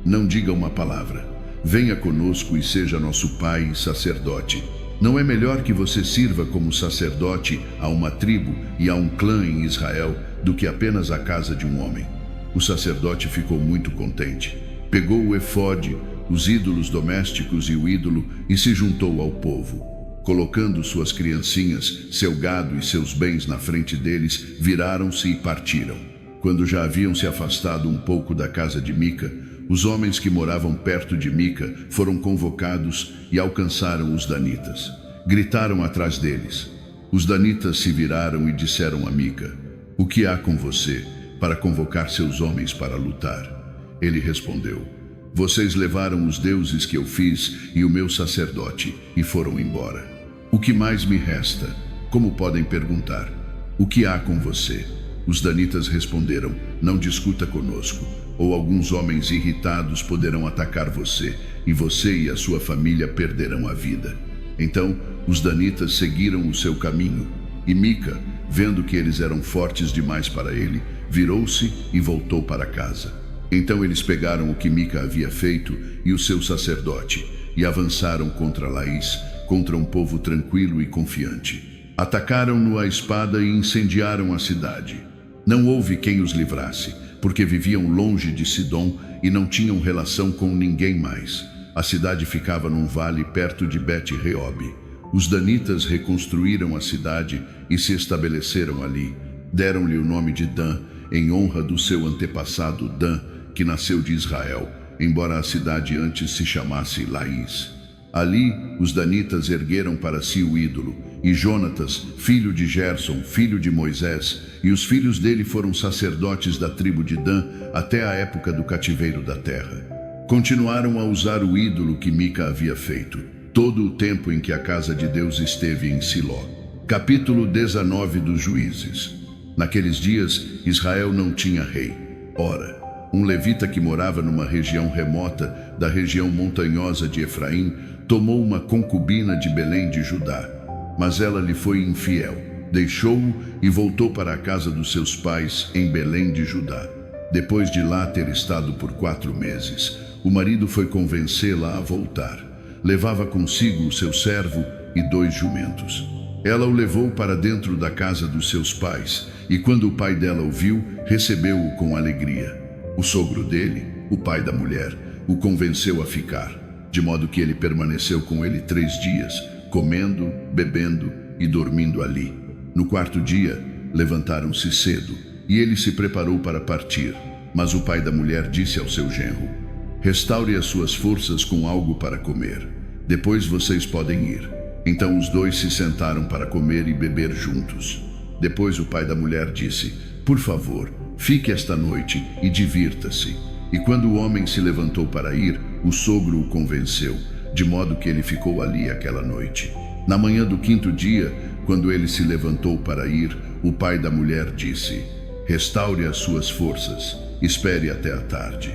Speaker 1: não diga uma palavra. Venha conosco e seja nosso pai e sacerdote. Não é melhor que você sirva como sacerdote a uma tribo e a um clã em Israel do que apenas a casa de um homem?" O sacerdote ficou muito contente. Pegou o efode, os ídolos domésticos e o ídolo e se juntou ao povo. Colocando suas criancinhas, seu gado e seus bens na frente deles, viraram-se e partiram. Quando já haviam se afastado um pouco da casa de Mica, os homens que moravam perto de Mica foram convocados e alcançaram os danitas. Gritaram atrás deles. Os danitas se viraram e disseram a Mica: "O que há com você para convocar seus homens para lutar?" Ele respondeu: "Vocês levaram os deuses que eu fiz e o meu sacerdote e foram embora. O que mais me resta? Como podem perguntar? O que há com você?" Os danitas responderam: "Não discuta conosco, ou alguns homens irritados poderão atacar você, e você e a sua família perderão a vida." Então os danitas seguiram o seu caminho, e Mica, vendo que eles eram fortes demais para ele, virou-se e voltou para casa. Então eles pegaram o que Mica havia feito e o seu sacerdote, e avançaram contra Laís, contra um povo tranquilo e confiante. Atacaram-no à espada e incendiaram a cidade. Não houve quem os livrasse, porque viviam longe de Sidom e não tinham relação com ninguém mais. A cidade ficava num vale perto de Bet-Reob. Os danitas reconstruíram a cidade e se estabeleceram ali. Deram-lhe o nome de Dan, em honra do seu antepassado Dan, que nasceu de Israel, embora a cidade antes se chamasse Laís. Ali, os danitas ergueram para si o ídolo, e Jonatas, filho de Gerson, filho de Moisés, e os filhos dele foram sacerdotes da tribo de Dan até a época do cativeiro da terra. Continuaram a usar o ídolo que Mica havia feito, todo o tempo em que a casa de Deus esteve em Siló. Capítulo 19 dos Juízes. Naqueles dias, Israel não tinha rei. Ora, um levita que morava numa região remota da região montanhosa de Efraim tomou uma concubina de Belém de Judá, mas ela lhe foi infiel. Deixou-o e voltou para a casa dos seus pais em Belém de Judá. Depois de lá ter estado por 4 meses, o marido foi convencê-la a voltar. Levava consigo o seu servo e 2 jumentos. Ela o levou para dentro da casa dos seus pais, e quando o pai dela o viu, recebeu-o com alegria. O sogro dele, o pai da mulher, o convenceu a ficar, de modo que ele permaneceu com ele 3 dias, comendo, bebendo e dormindo ali. No 4º dia, levantaram-se cedo, e ele se preparou para partir. Mas o pai da mulher disse ao seu genro: "Restaure as suas forças com algo para comer. Depois vocês podem ir." Então os 2 se sentaram para comer e beber juntos. Depois o pai da mulher disse: "Por favor, fique esta noite e divirta-se." E quando o homem se levantou para ir, o sogro o convenceu, de modo que ele ficou ali aquela noite. Na manhã do 5º dia, quando ele se levantou para ir, o pai da mulher disse: "Restaure as suas forças, espere até a tarde."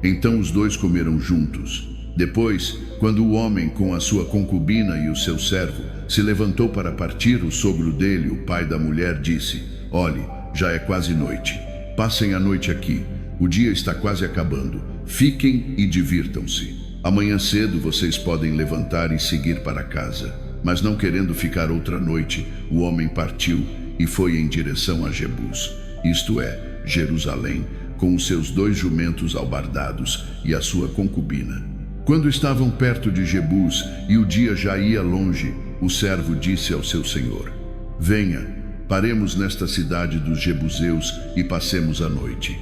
Speaker 1: Então os 2 comeram juntos. Depois, quando o homem com a sua concubina e o seu servo se levantou para partir, o sogro dele, o pai da mulher, disse: "Olhe, já é quase noite. Passem a noite aqui. O dia está quase acabando. Fiquem e divirtam-se. Amanhã cedo vocês podem levantar e seguir para casa." Mas não querendo ficar outra noite, o homem partiu e foi em direção a Jebus, isto é, Jerusalém, com os seus 2 jumentos albardados e a sua concubina. Quando estavam perto de Jebus e o dia já ia longe, o servo disse ao seu senhor: "Venha, paremos nesta cidade dos Jebuseus e passemos a noite."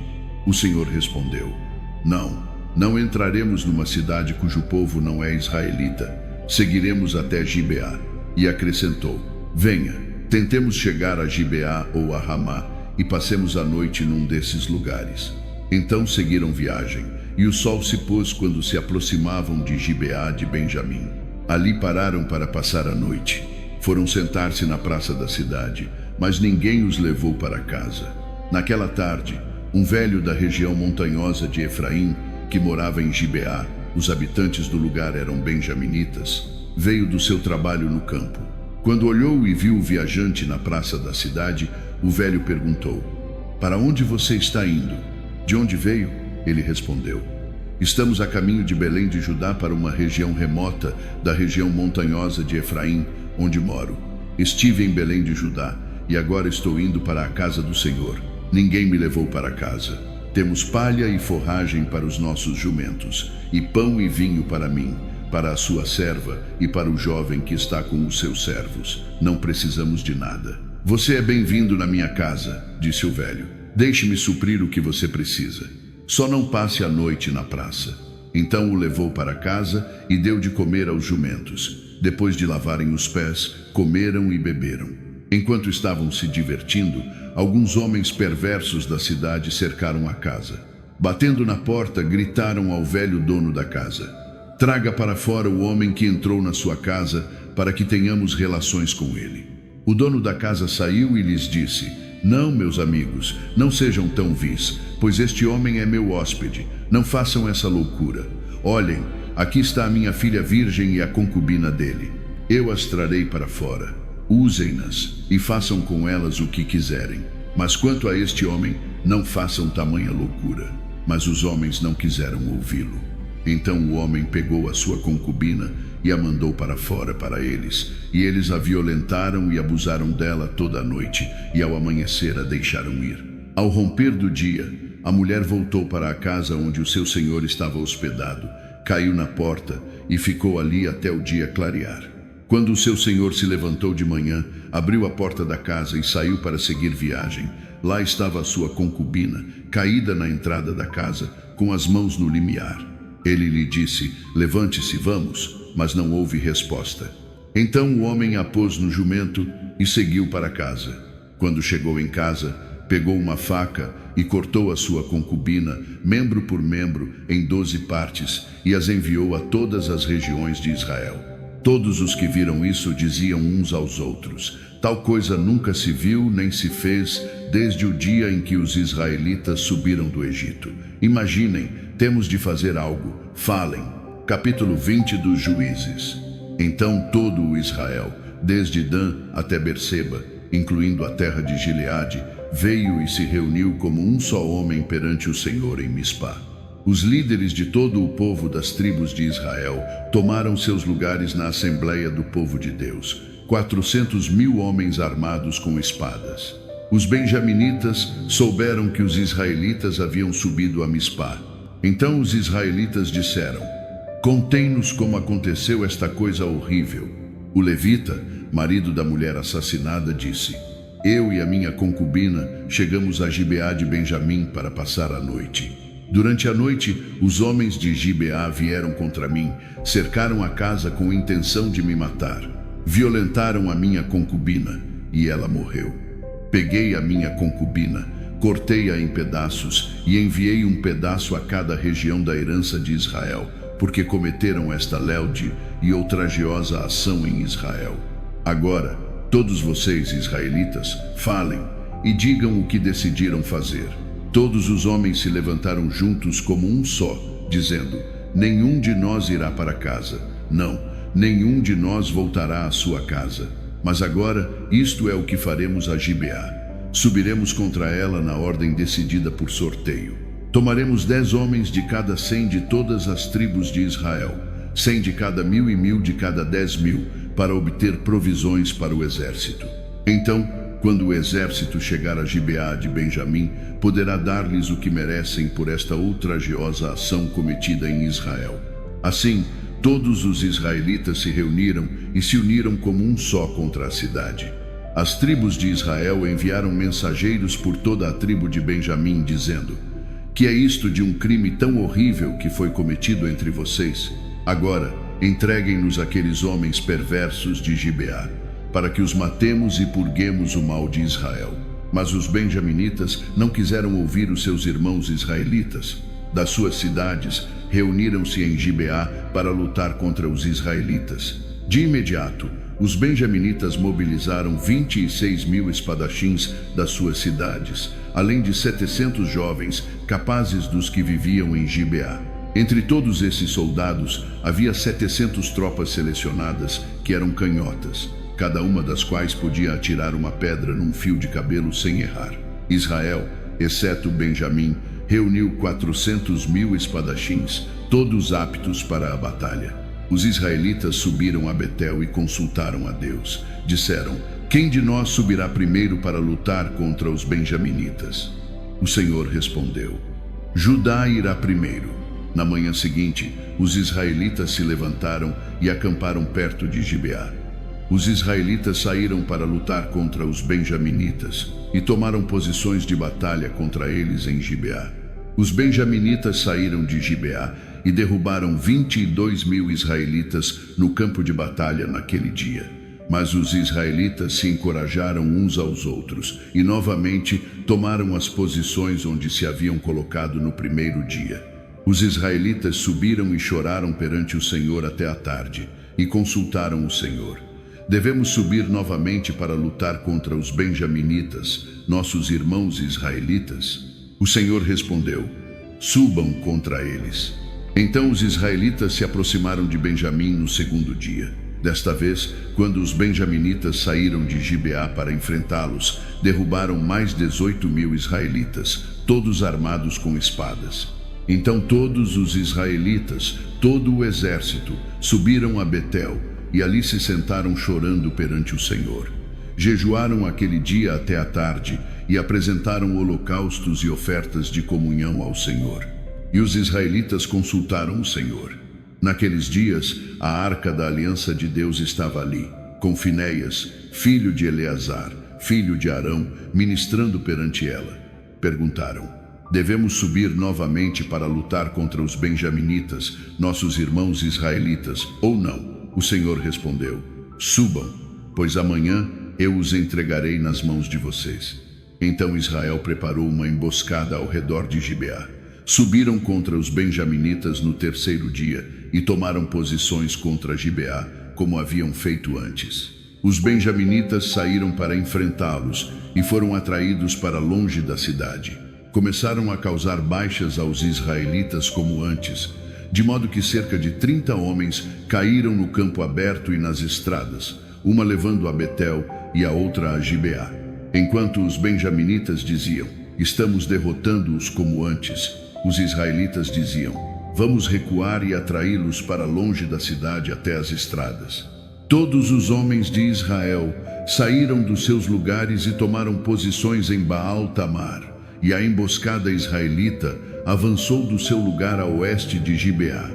Speaker 1: O senhor respondeu: Não entraremos numa cidade cujo povo não é israelita. Seguiremos até Gibeá." E acrescentou: "Venha, tentemos chegar a Gibeá ou a Ramá e passemos a noite num desses lugares." Então seguiram viagem, e o sol se pôs quando se aproximavam de Gibeá de Benjamim. Ali pararam para passar a noite. Foram sentar-se na praça da cidade, mas ninguém os levou para casa. Naquela tarde, um velho da região montanhosa de Efraim, que morava em Gibeá, os habitantes do lugar eram benjaminitas, veio do seu trabalho no campo. Quando olhou e viu o viajante na praça da cidade, o velho perguntou: "Para onde você está indo? De onde veio?" Ele respondeu: "Estamos a caminho de Belém de Judá para uma região remota da região montanhosa de Efraim, onde moro. Estive em Belém de Judá e agora estou indo para a casa do Senhor. Ninguém me levou para casa. Temos palha e forragem para os nossos jumentos, e pão e vinho para mim, para a sua serva e para o jovem que está com os seus servos. Não precisamos de nada. Você é bem-vindo na minha casa, disse o velho. Deixe-me suprir o que você precisa. Só não passe a noite na praça. Então o levou para casa e deu de comer aos jumentos. Depois de lavarem os pés, comeram e beberam. Enquanto estavam se divertindo, alguns homens perversos da cidade cercaram a casa. Batendo na porta, gritaram ao velho dono da casa: "Traga para fora o homem que entrou na sua casa, para que tenhamos relações com ele." O dono da casa saiu e lhes disse: "Não, meus amigos, não sejam tão vis, pois este homem é meu hóspede. Não façam essa loucura. Olhem, aqui está a minha filha virgem e a concubina dele. Eu as trarei para fora. Usem-nas e façam com elas o que quiserem. Mas quanto a este homem, não façam tamanha loucura." Mas os homens não quiseram ouvi-lo. Então o homem pegou a sua concubina e a mandou para fora para eles. E eles a violentaram e abusaram dela toda a noite, e ao amanhecer a deixaram ir. Ao romper do dia, a mulher voltou para a casa onde o seu senhor estava hospedado, caiu na porta e ficou ali até o dia clarear. Quando o seu senhor se levantou de manhã, abriu a porta da casa e saiu para seguir viagem. Lá estava a sua concubina, caída na entrada da casa, com as mãos no limiar. Ele lhe disse: "Levante-se, vamos." Mas não houve resposta. Então o homem a pôs no jumento e seguiu para casa. Quando chegou em casa, pegou uma faca e cortou a sua concubina, membro por membro, em 12 partes, e as enviou a todas as regiões de Israel. Todos os que viram isso diziam uns aos outros: "Tal coisa nunca se viu nem se fez desde o dia em que os israelitas subiram do Egito. Imaginem, temos de fazer algo. Falem." Capítulo 20 dos Juízes. Então todo o Israel, desde Dan até Berseba, incluindo a terra de Gileade, veio e se reuniu como um só homem perante o Senhor em Mispá. Os líderes de todo o povo das tribos de Israel tomaram seus lugares na Assembleia do Povo de Deus, 400.000 homens armados com espadas. Os benjaminitas souberam que os israelitas haviam subido a Mispá. Então os israelitas disseram: "Contem-nos como aconteceu esta coisa horrível." O levita, marido da mulher assassinada, disse: "Eu e a minha concubina chegamos a Gibeá de Benjamim para passar a noite. Durante a noite, os homens de Gibeá vieram contra mim, cercaram a casa com intenção de me matar. Violentaram a minha concubina e ela morreu. Peguei a minha concubina, cortei-a em pedaços e enviei um pedaço a cada região da herança de Israel, porque cometeram esta lelde e ultrajosa ação em Israel. Agora, todos vocês, israelitas, falem e digam o que decidiram fazer." Todos os homens se levantaram juntos como um só, dizendo: "Nenhum de nós irá para casa. Não, nenhum de nós voltará à sua casa. Mas agora, isto é o que faremos a Gibeá. Subiremos contra ela na ordem decidida por sorteio. Tomaremos 10 homens de cada 100 de todas as tribos de Israel, 100 de cada 1.000 e 1.000 de cada 10.000, para obter provisões para o exército. Então, quando o exército chegar a Gibeá de Benjamim, poderá dar-lhes o que merecem por esta ultrajosa ação cometida em Israel." Assim, todos os israelitas se reuniram e se uniram como um só contra a cidade. As tribos de Israel enviaram mensageiros por toda a tribo de Benjamim, dizendo: "Que é isto de um crime tão horrível que foi cometido entre vocês? Agora, entreguem-nos aqueles homens perversos de Gibeá, para que os matemos e purguemos o mal de Israel." Mas os benjaminitas não quiseram ouvir os seus irmãos israelitas. Das suas cidades, reuniram-se em Gibeá para lutar contra os israelitas. De imediato, os benjaminitas mobilizaram 26.000 espadachins das suas cidades, além de 700 jovens capazes dos que viviam em Gibeá. Entre todos esses soldados, havia 700 tropas selecionadas que eram canhotas, cada uma das quais podia atirar uma pedra num fio de cabelo sem errar. Israel, exceto Benjamim, reuniu 400.000 espadachins, todos aptos para a batalha. Os israelitas subiram a Betel e consultaram a Deus. Disseram: "Quem de nós subirá primeiro para lutar contra os benjaminitas?" O Senhor respondeu: "Judá irá primeiro." Na manhã seguinte, os israelitas se levantaram e acamparam perto de Gibeá. Os israelitas saíram para lutar contra os benjaminitas e tomaram posições de batalha contra eles em Gibeá. Os benjaminitas saíram de Gibeá e derrubaram 22.000 israelitas no campo de batalha naquele dia. Mas os israelitas se encorajaram uns aos outros e novamente tomaram as posições onde se haviam colocado no primeiro dia. Os israelitas subiram e choraram perante o Senhor até a tarde e consultaram o Senhor. Devemos subir novamente para lutar contra os benjaminitas, nossos irmãos israelitas? O Senhor respondeu: subam contra eles. Então os israelitas se aproximaram de Benjamim no segundo dia. Desta vez, quando os benjaminitas saíram de Gibeá para enfrentá-los, derrubaram mais 18.000 israelitas, todos armados com espadas. Então todos os israelitas, todo o exército, subiram a Betel e ali se sentaram chorando perante o Senhor. Jejuaram aquele dia até a tarde e apresentaram holocaustos e ofertas de comunhão ao Senhor. E os israelitas consultaram o Senhor. Naqueles dias, a arca da aliança de Deus estava ali, com Finéias, filho de Eleazar, filho de Arão, ministrando perante ela. Perguntaram: devemos subir novamente para lutar contra os benjaminitas, nossos irmãos israelitas, ou não? O Senhor respondeu: subam, pois amanhã eu os entregarei nas mãos de vocês. Então Israel preparou uma emboscada ao redor de Gibeá. Subiram contra os benjaminitas no terceiro dia e tomaram posições contra Gibeá, como haviam feito antes. Os benjaminitas saíram para enfrentá-los e foram atraídos para longe da cidade. Começaram a causar baixas aos israelitas como antes, de modo que cerca de 30 homens caíram no campo aberto e nas estradas, uma levando a Betel e a outra a Gibeá. Enquanto os benjaminitas diziam: estamos derrotando-os como antes, os israelitas diziam: vamos recuar e atraí-los para longe da cidade até as estradas. Todos os homens de Israel saíram dos seus lugares e tomaram posições em Baal-Tamar, e a emboscada israelita avançou do seu lugar a oeste de Gibeá.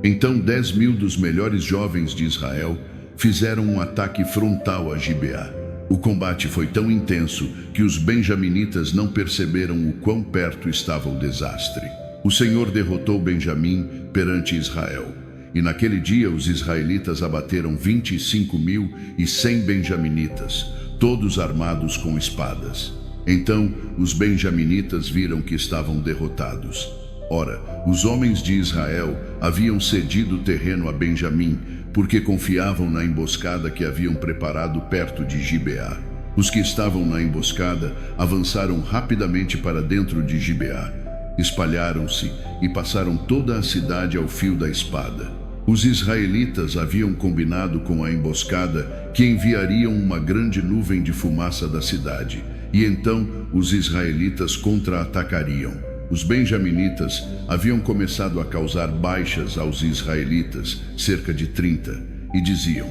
Speaker 1: Então 10.000 dos melhores jovens de Israel fizeram um ataque frontal a Gibeá. O combate foi tão intenso que os benjaminitas não perceberam o quão perto estava o desastre. O Senhor derrotou Benjamim perante Israel. E naquele dia os israelitas abateram 25.100 benjaminitas, todos armados com espadas. Então os benjaminitas viram que estavam derrotados. Ora, os homens de Israel haviam cedido o terreno a Benjamim, porque confiavam na emboscada que haviam preparado perto de Gibeá. Os que estavam na emboscada avançaram rapidamente para dentro de Gibeá, espalharam-se e passaram toda a cidade ao fio da espada. Os israelitas haviam combinado com a emboscada que enviariam uma grande nuvem de fumaça da cidade, e então os israelitas contra-atacariam. Os benjaminitas haviam começado a causar baixas aos israelitas, cerca de 30, e diziam: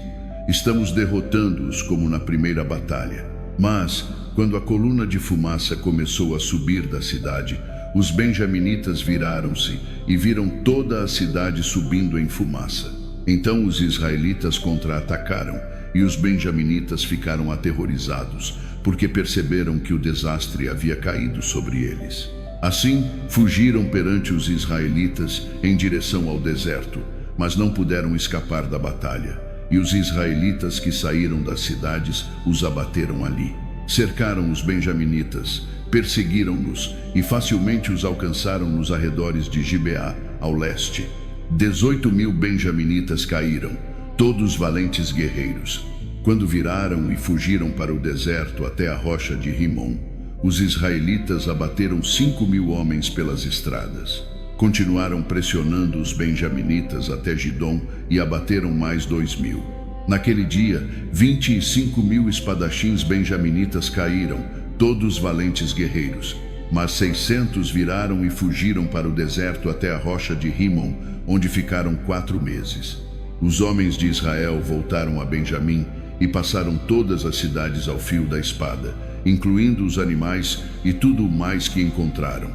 Speaker 1: estamos derrotando-os como na primeira batalha. Mas, quando a coluna de fumaça começou a subir da cidade, os benjaminitas viraram-se e viram toda a cidade subindo em fumaça. Então os israelitas contra-atacaram, e os benjaminitas ficaram aterrorizados, porque perceberam que o desastre havia caído sobre eles. Assim, fugiram perante os israelitas em direção ao deserto, mas não puderam escapar da batalha. E os israelitas que saíram das cidades os abateram ali. Cercaram os benjaminitas, perseguiram-nos e facilmente os alcançaram nos arredores de Gibeá, ao leste. 18.000 benjaminitas caíram, todos valentes guerreiros. Quando viraram e fugiram para o deserto até a rocha de Rimon, os israelitas abateram 5.000 homens pelas estradas. Continuaram pressionando os benjaminitas até Gidom e abateram mais 2.000. Naquele dia, 25.000 espadachins benjaminitas caíram, todos valentes guerreiros. Mas 600 viraram e fugiram para o deserto até a rocha de Rimon, onde ficaram 4 meses. Os homens de Israel voltaram a Benjamim e passaram todas as cidades ao fio da espada, incluindo os animais e tudo o mais que encontraram.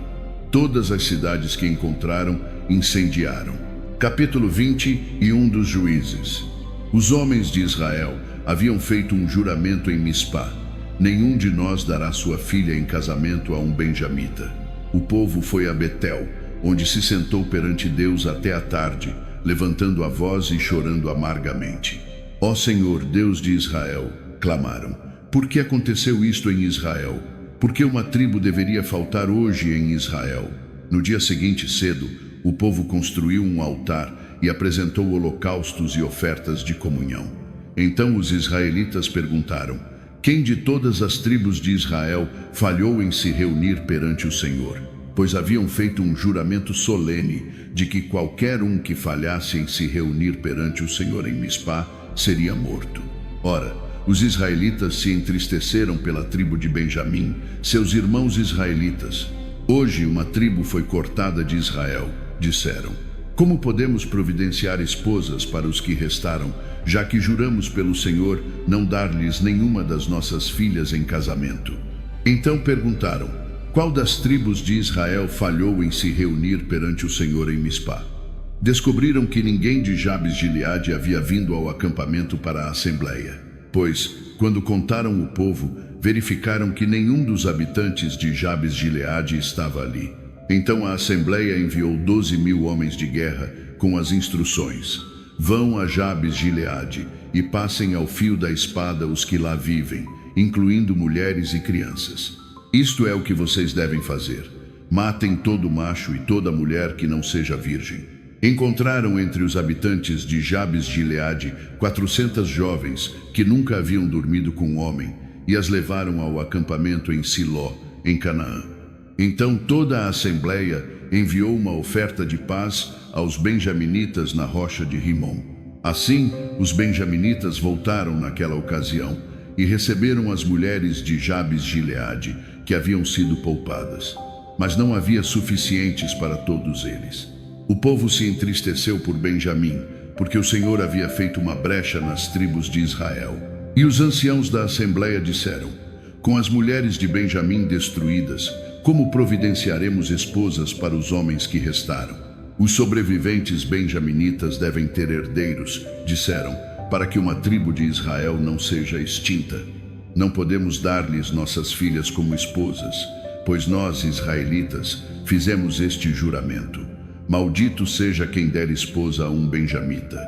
Speaker 1: Todas as cidades que encontraram incendiaram. Capítulo 21 dos Juízes. Os homens de Israel haviam feito um juramento em Mispá: nenhum de nós dará sua filha em casamento a um benjamita. O povo foi a Betel, onde se sentou perante Deus até a tarde, levantando a voz e chorando amargamente. Ó Senhor, Deus de Israel, clamaram: por que aconteceu isto em Israel? Por que uma tribo deveria faltar hoje em Israel? No dia seguinte cedo, o povo construiu um altar e apresentou holocaustos e ofertas de comunhão. Então os israelitas perguntaram: quem de todas as tribos de Israel falhou em se reunir perante o Senhor? Pois haviam feito um juramento solene de que qualquer um que falhasse em se reunir perante o Senhor em Mispá seria morto. Ora, os israelitas se entristeceram pela tribo de Benjamim, seus irmãos israelitas. Hoje uma tribo foi cortada de Israel, disseram. Como podemos providenciar esposas para os que restaram, já que juramos pelo Senhor não dar-lhes nenhuma das nossas filhas em casamento? Então perguntaram: qual das tribos de Israel falhou em se reunir perante o Senhor em Mispá? Descobriram que ninguém de Jabes de Gileade havia vindo ao acampamento para a assembleia. Pois, quando contaram o povo, verificaram que nenhum dos habitantes de Jabes de Gileade estava ali. Então a assembleia enviou 12.000 homens de guerra com as instruções: vão a Jabes de Gileade e passem ao fio da espada os que lá vivem, incluindo mulheres e crianças. Isto é o que vocês devem fazer: matem todo macho e toda mulher que não seja virgem. Encontraram entre os habitantes de Jabes de Gileade 400 jovens que nunca haviam dormido com homem e as levaram ao acampamento em Siló, em Canaã. Então toda a assembleia enviou uma oferta de paz aos benjaminitas na rocha de Rimom. Assim, os benjaminitas voltaram naquela ocasião e receberam as mulheres de Jabes de Gileade, que haviam sido poupadas. Mas não havia suficientes para todos eles. O povo se entristeceu por Benjamim, porque o Senhor havia feito uma brecha nas tribos de Israel. E os anciãos da assembleia disseram: com as mulheres de Benjamim destruídas, como providenciaremos esposas para os homens que restaram? Os sobreviventes benjaminitas devem ter herdeiros, disseram, para que uma tribo de Israel não seja extinta. Não podemos dar-lhes nossas filhas como esposas, pois nós, israelitas, fizemos este juramento: maldito seja quem der esposa a um benjamita.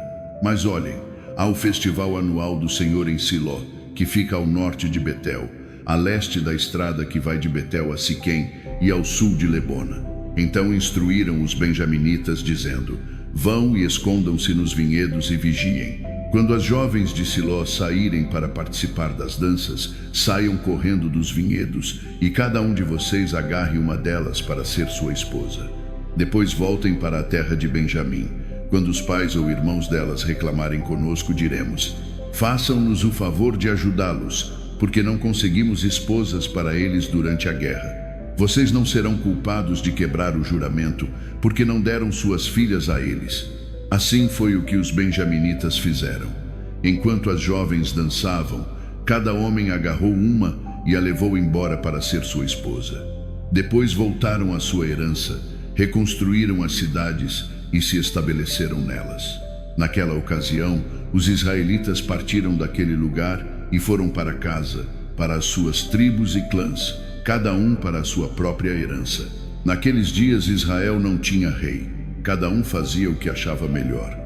Speaker 1: Mas olhem, há o festival anual do Senhor em Siló, que fica ao norte de Betel, a leste da estrada que vai de Betel a Siquém e ao sul de Lebona. Então instruíram os benjaminitas, dizendo: vão e escondam-se nos vinhedos e vigiem. Quando as jovens de Siló saírem para participar das danças, saiam correndo dos vinhedos, e cada um de vocês agarre uma delas para ser sua esposa. Depois voltem para a terra de Benjamim. Quando os pais ou irmãos delas reclamarem conosco, diremos: façam-nos o favor de ajudá-los, porque não conseguimos esposas para eles durante a guerra. Vocês não serão culpados de quebrar o juramento, porque não deram suas filhas a eles. Assim foi o que os benjaminitas fizeram. Enquanto as jovens dançavam, cada homem agarrou uma e a levou embora para ser sua esposa. Depois voltaram à sua herança, reconstruíram as cidades e se estabeleceram nelas. Naquela ocasião, os israelitas partiram daquele lugar e foram para casa, para as suas tribos e clãs, cada um para a sua própria herança. Naqueles dias Israel não tinha rei, cada um fazia o que achava melhor.